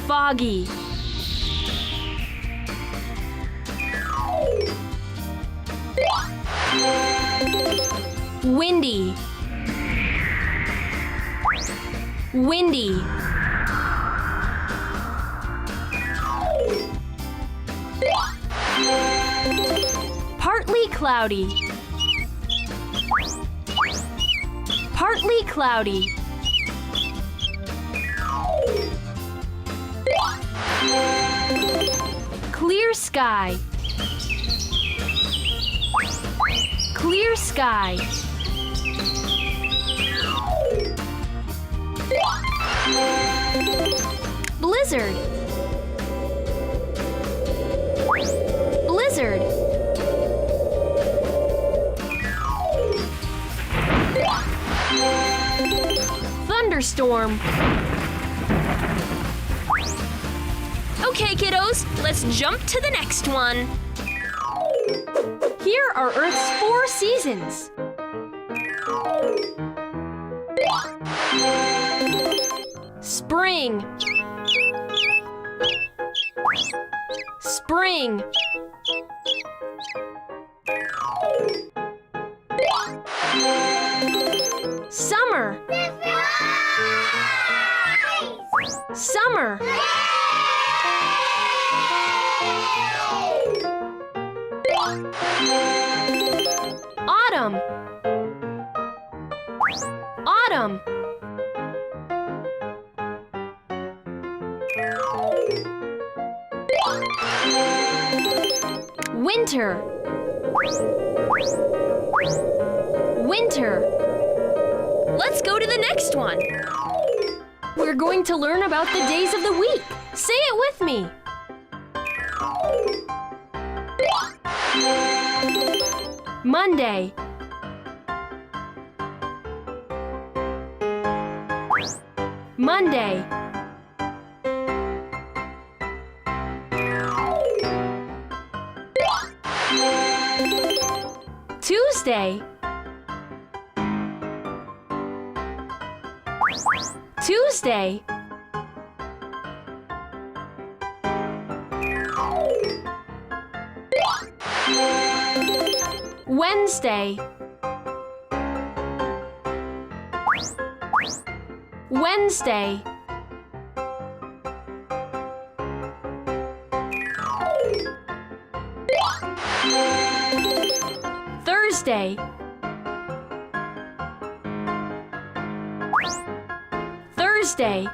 Foggy. Windy. Windy. Partly cloudy. Partly cloudy. Clear sky. Clear sky. Blizzard. Blizzard. Thunderstorm. Okay, kiddos, let's jump to the next one. Here are Earth's 4 seasons. Spring. Spring. Summer. Summer. Autumn. Autumn. Winter. Winter. Let's go to the next one. We're going to learn about the days of the week. Say it with me. Monday. Monday. Tuesday. Tuesday. Wednesday. Wednesday. Thursday. Thursday.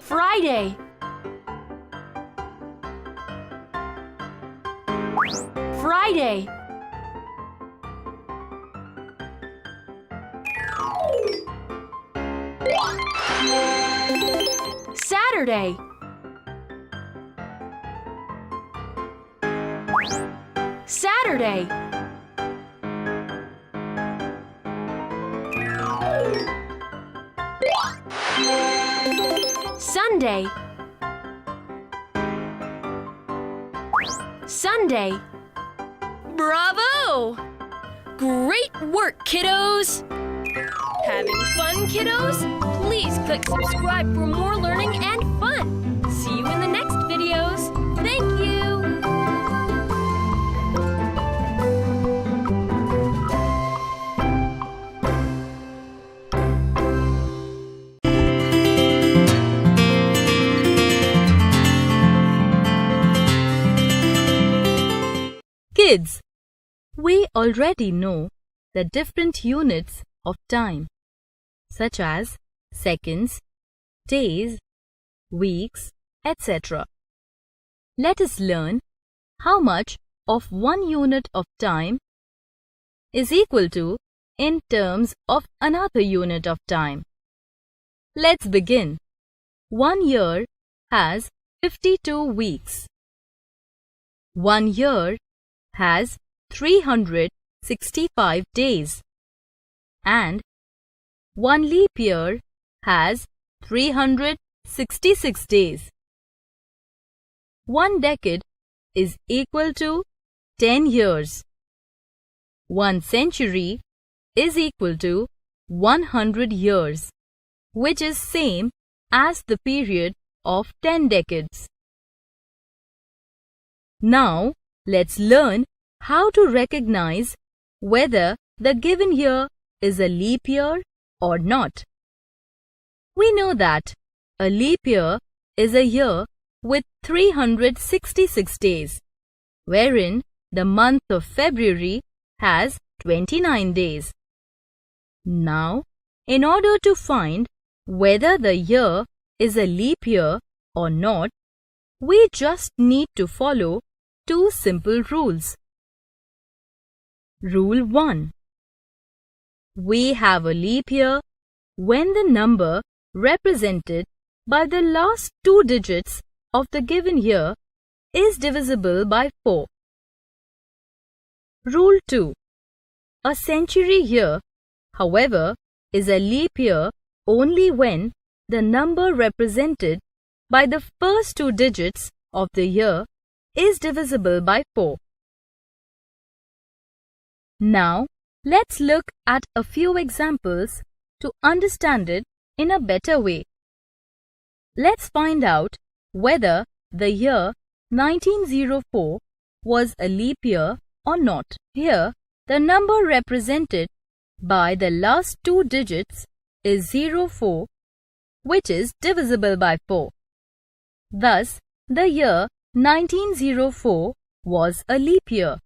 Friday. Friday. Saturday. Saturday. Sunday. Sunday. Bravo! Great work, kiddos! Having fun, kiddos? Please click subscribe for more learning and fun. See you in the next videos. Thank you! Kids, we already know the different units of time, such as seconds, days, weeks, etc. Let us learn how much of 1 unit of time is equal to in terms of another unit of time. Let's begin. 1 year has 52 weeks. 1 year has 365 days, and 1 leap year has 366 days. 1 decade is equal to 10 years. 1 century is equal to 100 years, which is same as the period of 10 decades. Now, let's learn how to recognize whether the given year is a leap year or not. We know that a leap year is a year with 366 days, wherein the month of February has 29 days. Now, in order to find whether the year is a leap year or not, we just need to follow 2 simple rules. Rule 1. We have a leap year when the number represented by the last 2 digits of the given year is divisible by 4. Rule 2. A century year, however, is a leap year only when the number represented by the first 2 digits of the year is divisible by 4. Now, let's look at a few examples to understand it in a better way. Let's find out whether the year 1904 was a leap year or not. Here, the number represented by the last 2 digits is 04, which is divisible by 4. Thus, the year 1904 was a leap year.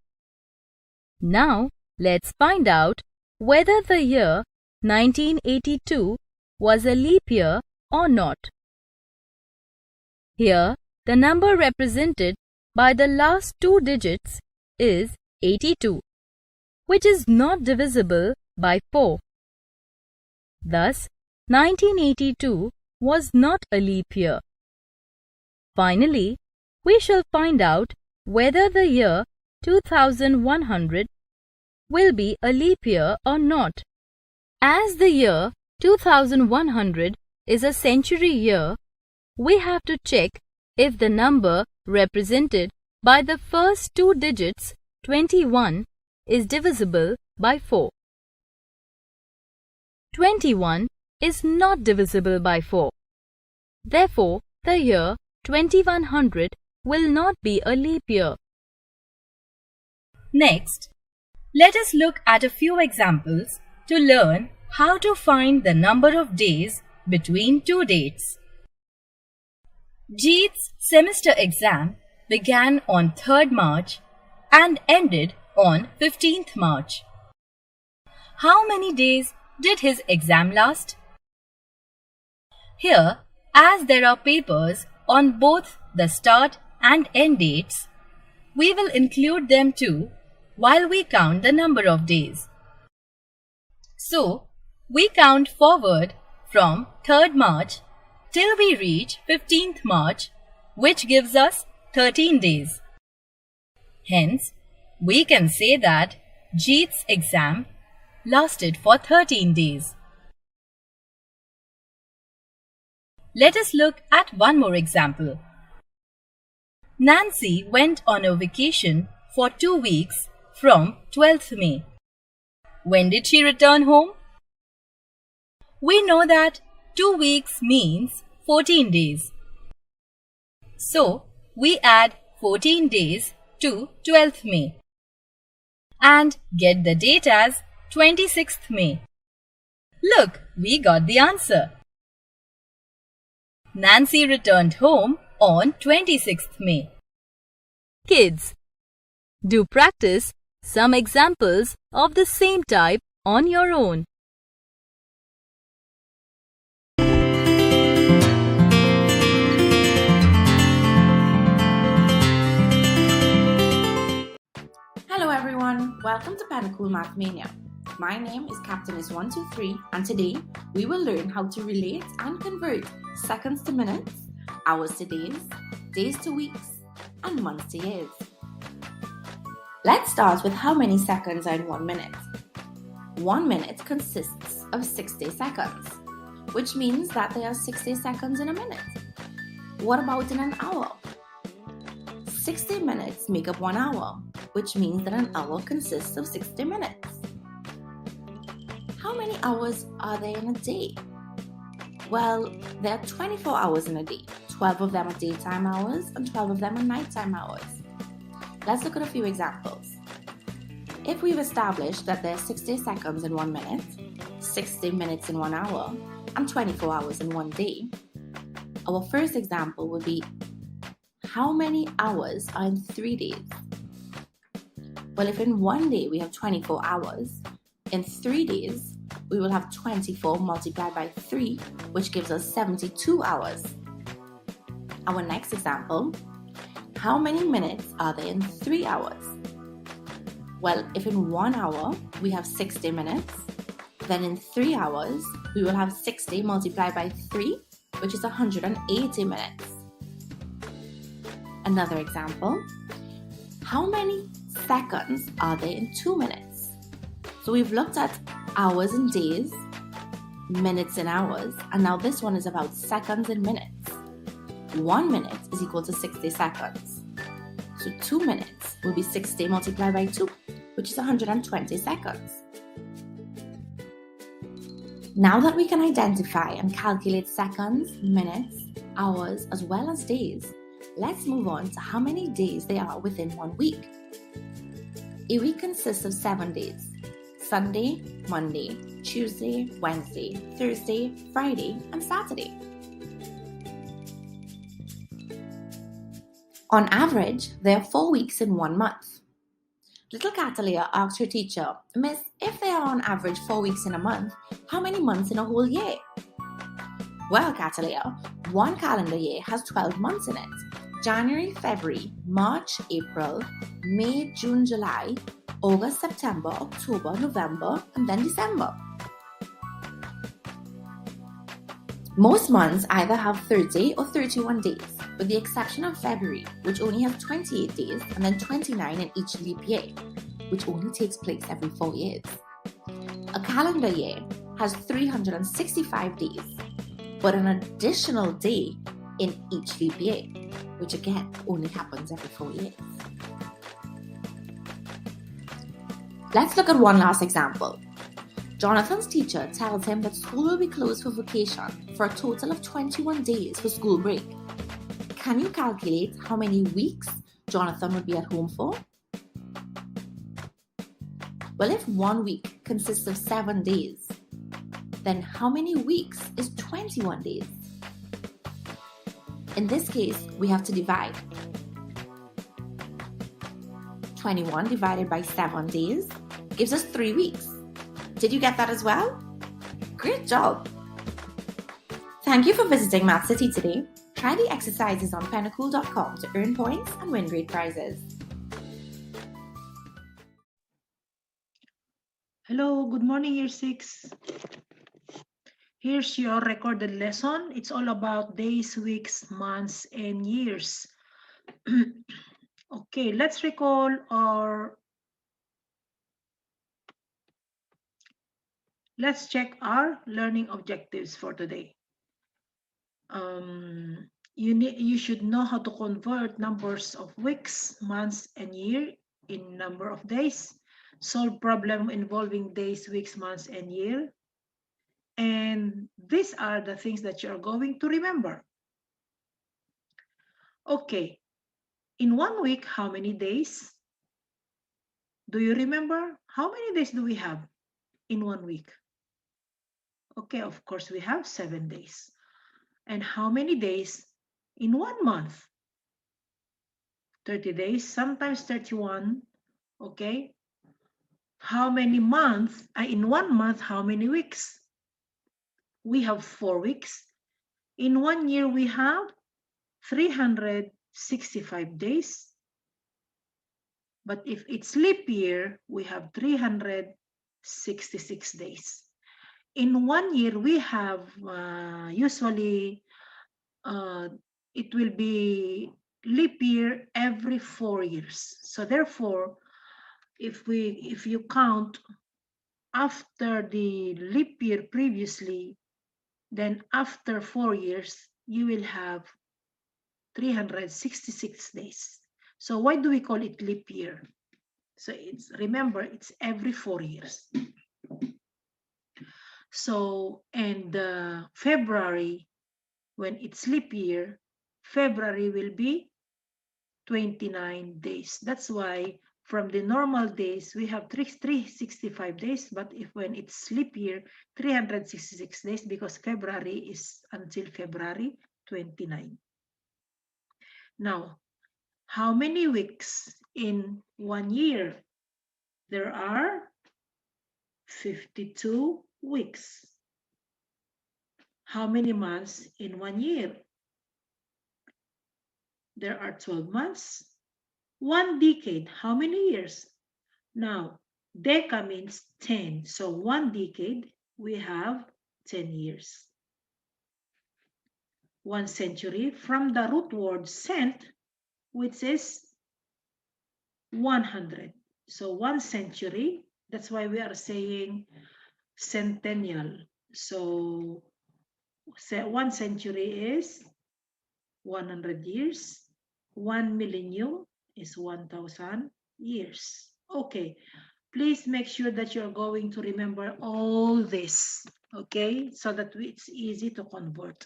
Now, let's find out whether the year 1982 was a leap year or not. Here, the number represented by the last 2 digits is 82, which is not divisible by 4. Thus, 1982 was not a leap year. Finally, we shall find out whether the year 2100 will be a leap year or not. As the year 2100 is a century year, we have to check if the number represented by the first two digits 21 is divisible by 4. 21 is not divisible by 4. Therefore, the year 2100 will not be a leap year. Next, let us look at a few examples to learn how to find the number of days between two dates. Jeet's semester exam began on 3rd March and ended on 15th March. How many days did his exam last? Here, as there are papers on both the start and end dates, we will include them too while we count the number of days. So, we count forward from 3rd March till we reach 15th March, which gives us 13 days. Hence, we can say that Jeet's exam lasted for 13 days. Let us look at one more example. Nancy went on a vacation for 2 weeks from 12th May. When did she return home? We know that 2 weeks means 14 days. So, we add 14 days to 12th May and get the date as 26th May. Look, we got the answer. Nancy returned home on 26th May. Kids, do practice some examples of the same type on your own. Hello everyone, welcome to Pennacool Math Mania. My name is Captainess123 and today we will learn how to relate and convert seconds to minutes, hours to days, days to weeks, and months to years. Let's start with how many seconds are in 1 minute. 1 minute consists of 60 seconds, which means that there are 60 seconds in a minute. What about in an hour? 60 minutes make up 1 hour, which means that an hour consists of 60 minutes. How many hours are there in a day? Well, there are 24 hours in a day. 12 of them are daytime hours and 12 of them are nighttime hours. Let's look at a few examples. If we've established that there are 60 seconds in 1 minute, 60 minutes in 1 hour, and 24 hours in 1 day, our first example would be, how many hours are in 3 days? Well, if in 1 day we have 24 hours, in 3 days we will have 24 multiplied by 3, which gives us 72 hours. Our next example, how many minutes are there in 3 hours? Well, if in 1 hour we have 60 minutes, then in 3 hours we will have 60 multiplied by 3, which is 180 minutes. Another example, how many seconds are there in 2 minutes? So we've looked at hours and days, minutes and hours, and now this one is about seconds and minutes. 1 minute is equal to 60 seconds. So 2 minutes will be 60 multiplied by 2, which is 120 seconds. Now that we can identify and calculate seconds, minutes, hours, as well as days, let's move on to how many days there are within 1 week. A week consists of 7 days: Sunday, Monday, Tuesday, Wednesday, Thursday, Friday, and Saturday. On average, there are 4 weeks in 1 month. Little Catalia asked her teacher, "Miss, if there are on average 4 weeks in a month, how many months in a whole year?" Well, Catalia, 1 calendar year has 12 months in it. January, February, March, April, May, June, July, August, September, October, November, and then December. Most months either have 30 or 31 days, with the exception of February, which only has 28 days, and then 29 in each leap year, which only takes place every 4 years. A calendar year has 365 days, but an additional day in each leap year, which again only happens every 4 years. Let's look at one last example. Jonathan's teacher tells him that school will be closed for vacation for a total of 21 days for school break. Can you calculate how many weeks Jonathan would be at home for? Well, if 1 week consists of 7 days, then how many weeks is 21 days? In this case, we have to divide. 21 divided by 7 days gives us 3 weeks. Did you get that as well? Great job! Thank you for visiting Math City today. Try the exercises on pennacool.com to earn points and win great prizes. Hello, good morning, Year 6. Here's your recorded lesson. It's all about days, weeks, months, and years. Okay, let's recall or let's check our learning objectives for today. You should know how to convert numbers of weeks, months, and year in number of days. Solve problem involving days, weeks, months, and year. And these are the things that you're going to remember. Okay, in 1 week, how many days? Do you remember? How many days do we have in 1 week? Okay, of course, we have 7 days. And how many days in 1 month? 30 days, sometimes 31, okay? How many months, in 1 month, how many weeks? We have 4 weeks. In 1 year, we have 365 days. But if it's leap year, we have 366 days. In 1 year, we have usually, it will be leap year every 4 years. So therefore, if you count after the leap year previously, then after 4 years, you will have 366 days. So why do we call it leap year? So remember, it's every 4 years. So, and February, when it's leap year, February will be 29 days. That's why from the normal days, we have 365 days, but when it's leap year, 366 days, because February is until February 29. Now, how many weeks in 1 year? There are 52 weeks. How many months in 1 year? There are 12 months. 1 decade, how many years? Now, deca means 10. So 1 decade, we have 10 years. 1 century, from the root word cent, which is 100. So 1 century, that's why we are saying centennial. So 1 century is 100 years. 1 millennium is 1,000 years. Okay, please make sure that you're going to remember all this, okay, so that it's easy to convert.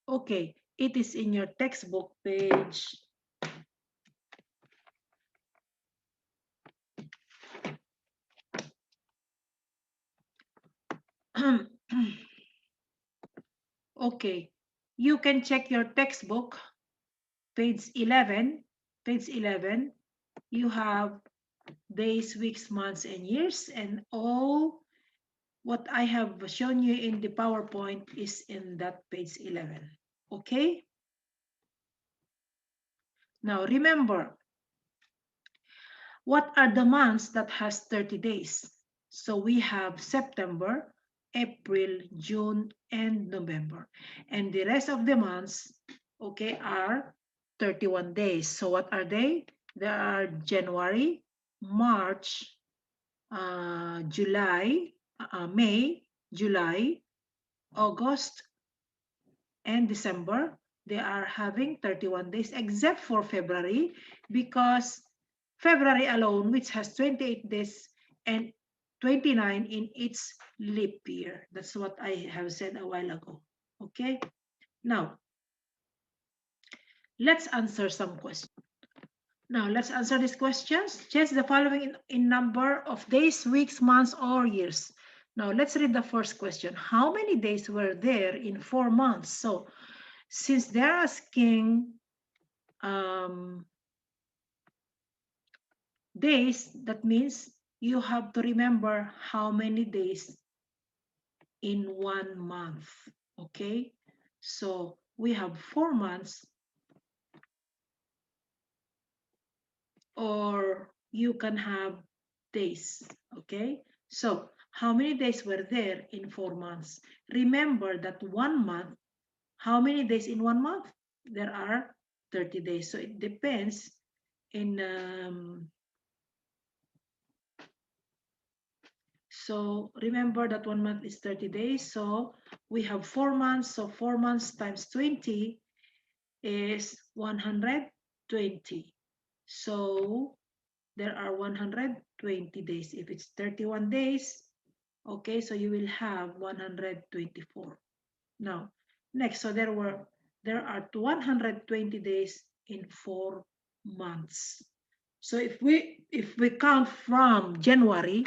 Okay, it is in your textbook page. Okay, you can check your textbook, page 11. Page 11, you have days, weeks, months, and years, and all what I have shown you in the PowerPoint is in that page 11. Okay? Now remember, what are the months that has 30 days? So we have September, April, June, and November. And the rest of the months, okay, are 31 days. So what are they? They are January, March, July, May, July, August, and December. They are having 31 days except for February, because February alone, which has 28 days and 29 in its leap year. That's what I have said a while ago. Okay, now let's answer some questions. Now let's answer these questions. Change the following in number of days, weeks, months, or years. Now let's read the first question. How many days were there in 4 months? So since they're asking days, that means you have to remember how many days in 1 month. Okay, so we have 4 months, or you can have days. Okay, so how many days were there in 4 months? Remember that 1 month, how many days in 1 month? There are 30 days. So it depends in so remember that 1 month is 30 days. So we have 4 months. So 4 months times 20 is 120. So there are 120 days. If it's 31 days, okay, so you will have 124. Now, next, so there are 120 days in 4 months. So if we count from January,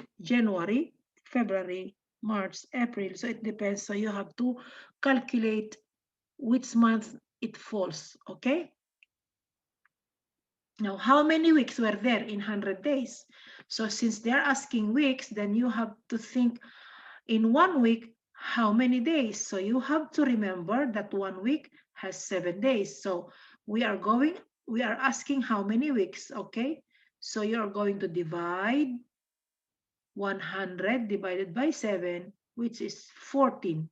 February, March, April, so it depends. So you have to calculate which month it falls, okay? Now, how many weeks were there in 100 days? So since they're asking weeks, then you have to think in 1 week, how many days? So you have to remember that 1 week has 7 days. So we are asking how many weeks, okay? So you're going to divide 100 divided by 7, which is 14.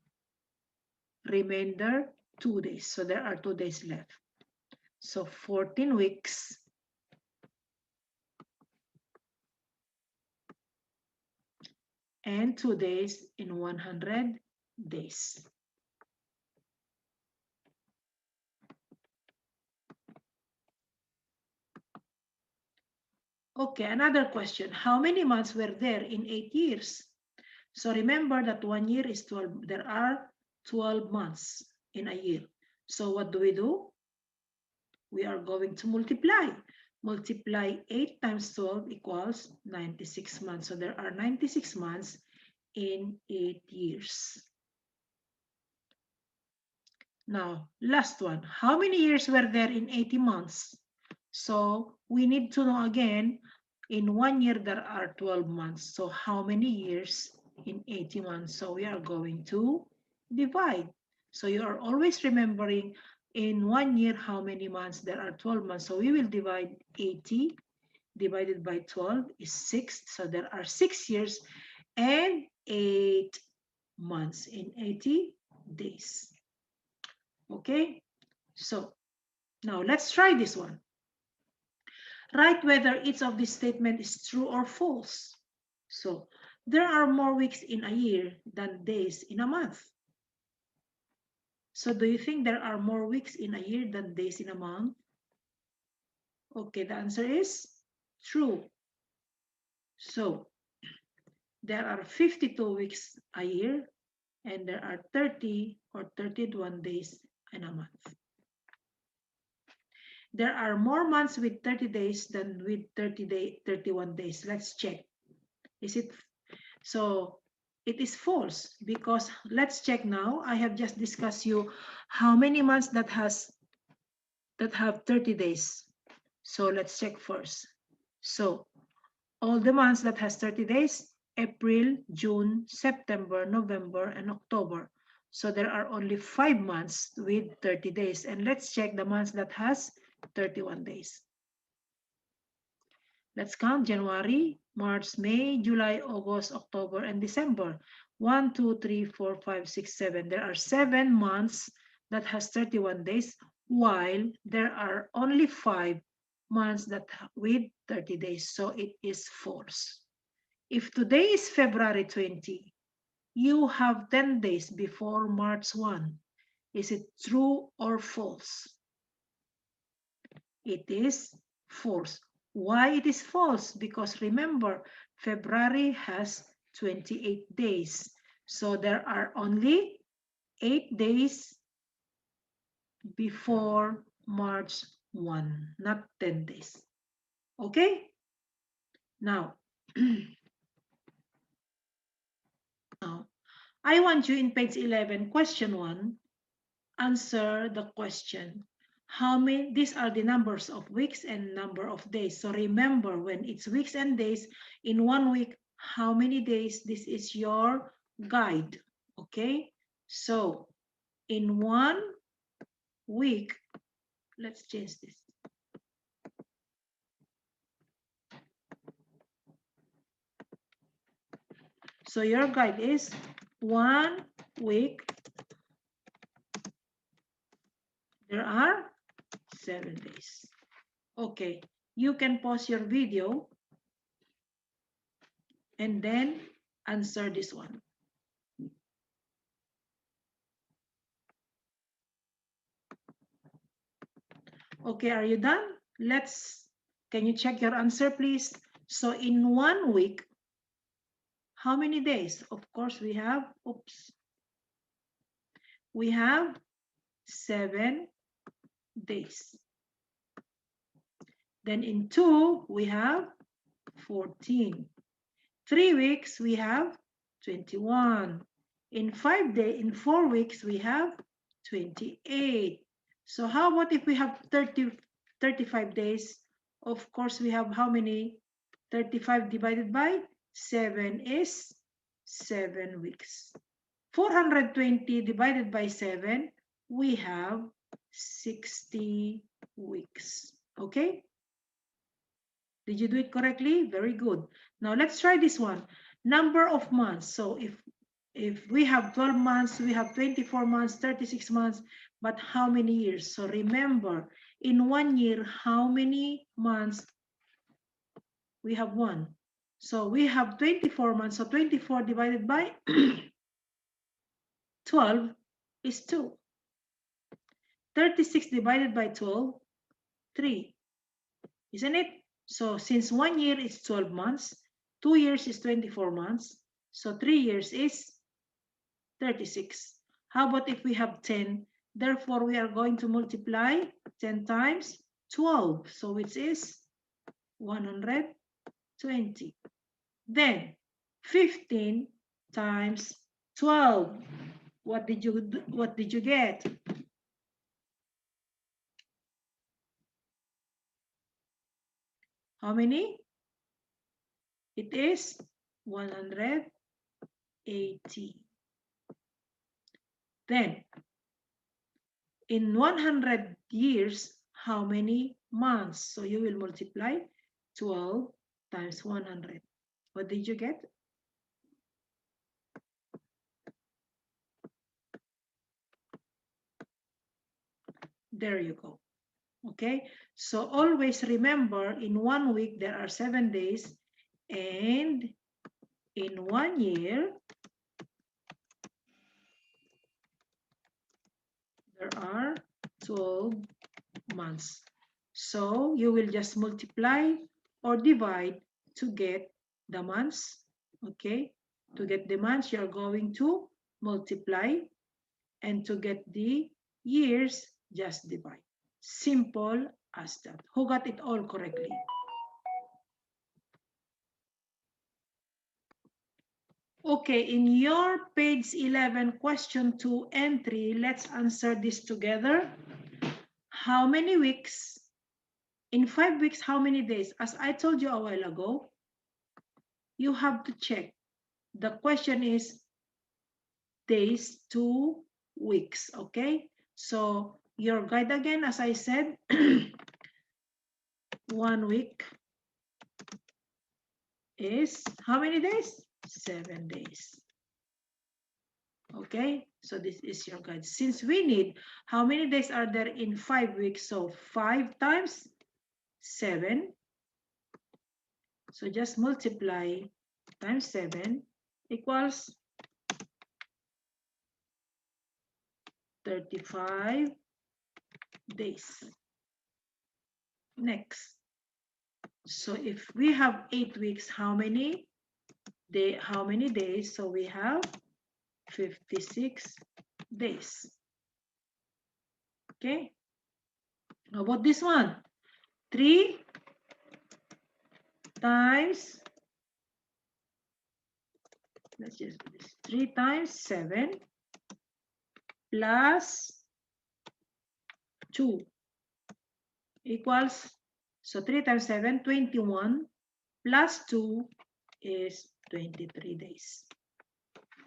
Remainder 2 days. So there are 2 days left. So 14 weeks and 2 days in 100 days. Okay, another question. How many months were there in 8 years? So remember that 1 year is 12. There are 12 months in a year. So what do? We are going to multiply. Multiply 8 times 12 equals 96 months. So there are 96 months in 8 years. Now, last one. How many years were there in 80 months? So we need to know again, in 1 year there are 12 months. So how many years in 80 months? So we are going to divide. So you are always remembering in 1 year how many months? There are 12 months. So we will divide 80 divided by 12 is 6. So there are 6 years and 8 months in 80 days. Okay, so now let's try this one. Write whether each of this statement is true or false. So there are more weeks in a year than days in a month. So do you think there are more weeks in a year than days in a month? Okay, the answer is true. So there are 52 weeks a year and there are 30 or 31 days in a month. There are more months with 30 days than with 31 days. Let's check. Is it so? It is false, because let's check now. I have just discussed you how many months that have 30 days. So let's check first. So all the months that has 30 days, April, June, September, November, and October. So there are only 5 months with 30 days. And let's check the months that has 31 days. Let's count January, March, May, July, August, October, and December. 1, 2, 3, 4, 5, 6, 7. There are 7 months that has 31 days, while there are only 5 months that with 30 days. So it is false. If today is February 20, you have 10 days before March 1. Is it true or false? It is false. Why it is false? Because remember, February has 28 days. So there are only 8 days before March 1, not 10 days. Okay? Now, now, I want you in page 11, question 1, answer the question. How many, these are the numbers of weeks and number of days. So remember, when it's weeks and days, in 1 week, how many days? This is your guide, okay? So in 1 week, let's change this. So your guide is 1 week. There are 7 days. Okay, you can pause your video and then answer this one. Okay, are you done? Can you check your answer, please? So in 1 week, how many days? Of course, we have, we have 7 days. Then in 2, we have 14. 3 weeks, we have 21. In 4 weeks, we have 28. So how about if we have 35 days? Of course, we have how many? 35 divided by 7 is 7 weeks. 420 divided by 7, we have 60 weeks. Okay? Did you do it correctly? Very good. Now let's try this one. Number of months. So if we have 12 months, we have 24 months, 36 months, but how many years? So remember, in 1 year, how many months? We have 1. So we have 24 months. So 24 divided by 12 is 2. 36 divided by 12, 3. Isn't it? So since 1 year is 12 months, 2 years is 24 months, so 3 years is 36. How about if we have 10? Therefore, we are going to multiply 10 times 12, so which is 120. Then 15 times 12. What did you get? How many? It is 180. Then, in 100 years, how many months? So you will multiply 12 times 100. What did you get? There you go. Okay, so always remember, in 1 week there are 7 days, and in 1 year there are 12 months. So you will just multiply or divide to get the months. Okay, to get the months, you're going to multiply, and to get the years, just divide. Simple as that. Who got it all correctly? Okay, in your page 11, question 2 entry, let's answer this together. How many weeks? In 5 weeks, how many days? As I told you a while ago, you have to check. The question is days to weeks, okay? So your guide again, as I said, 1 week is how many days? 7 days. Okay, so this is your guide. Since we need, how many days are there in 5 weeks? So 5 times 7. So just multiply times 7 equals 35 days. Next. So if we have 8 weeks, how many days? So we have 56 days. Okay. How about this one? 3 times, let's just do this. 3 times 7 plus 2 equals, so 3 times 7, 21, plus 2 is 23 days.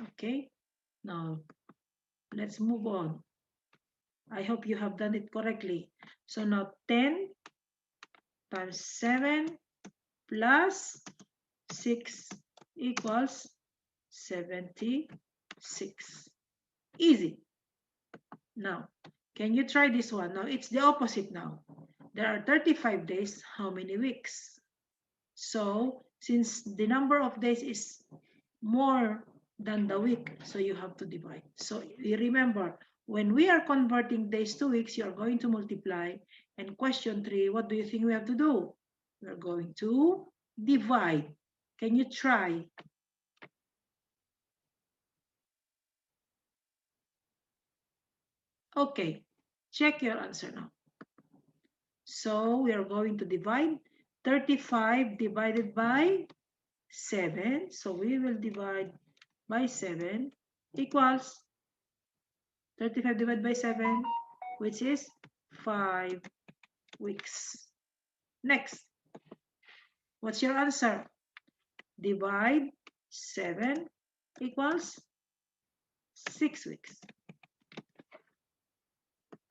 Okay, now let's move on. I hope you have done it correctly. So now 10 times 7 plus 6 equals 76. Easy. Now, can you try this one? Now it's the opposite now. There are 35 days. How many weeks? So since the number of days is more than the week, so you have to divide. So you remember, when we are converting days to weeks, you are going to multiply. And question 3, what do you think we have to do? We are going to divide. Can you try? Okay, check your answer now. So we are going to divide 35 divided by 7. So we will divide by 7 equals 35 divided by 7, which is 5 weeks. Next, what's your answer? Divide 7 equals 6 weeks.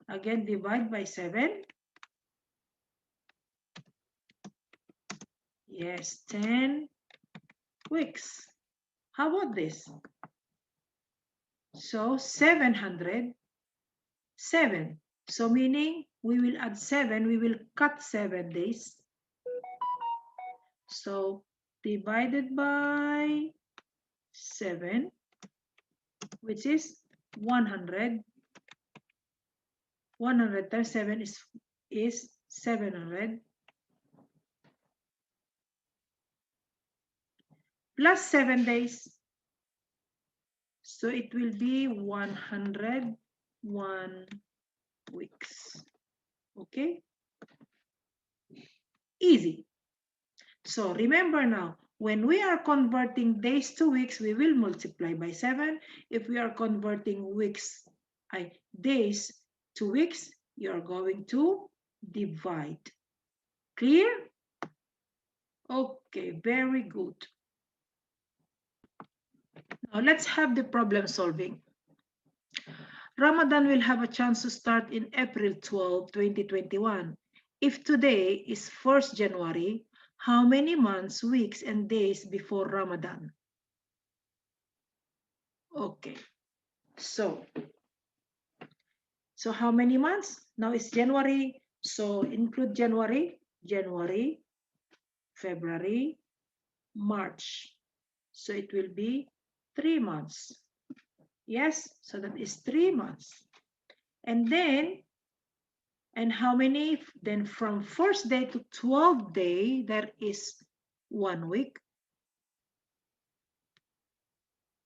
Again, divide by 7. Yes, 10 weeks. How about this? So 707. So meaning we will add 7, we will cut 7 days. So divided by 7, which is 100. 100 times 7 is 700. Plus 7 days. So it will be 101 weeks. Okay? Easy. So remember now, when we are converting days to weeks, we will multiply by 7. If we are converting days to weeks, you are going to divide. Clear? Okay, very good. Now let's have the problem solving. Ramadan will have a chance to start in April 12, 2021. If today is 1st January, how many months, weeks, and days before Ramadan? Okay, so how many months? Now it's January, so include January, February, March. So it will be 3 months. Yes, so that is 3 months. And then, and how many? Then from 1st day to 12th day, there is 1 week.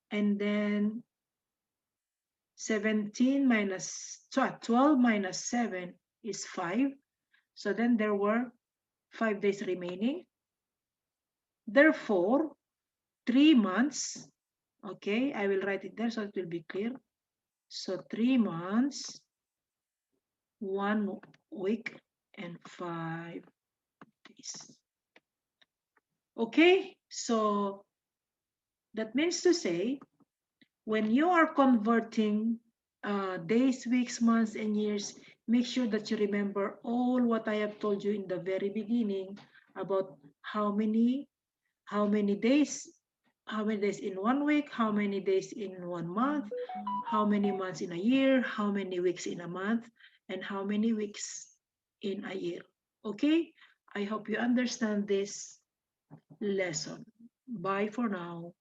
And then 17 minus 12 minus 7 is 5. So then there were 5 days remaining. Therefore, 3 months. Okay, I will write it there so it will be clear. So 3 months, 1 week, and 5 days. Okay, so that means to say, when you are converting days, weeks, months, and years, make sure that you remember all what I have told you in the very beginning about how many days how many days in 1 week, how many days in 1 month, how many months in a year, how many weeks in a month, and how many weeks in a year. Okay, I hope you understand this lesson. Bye for now.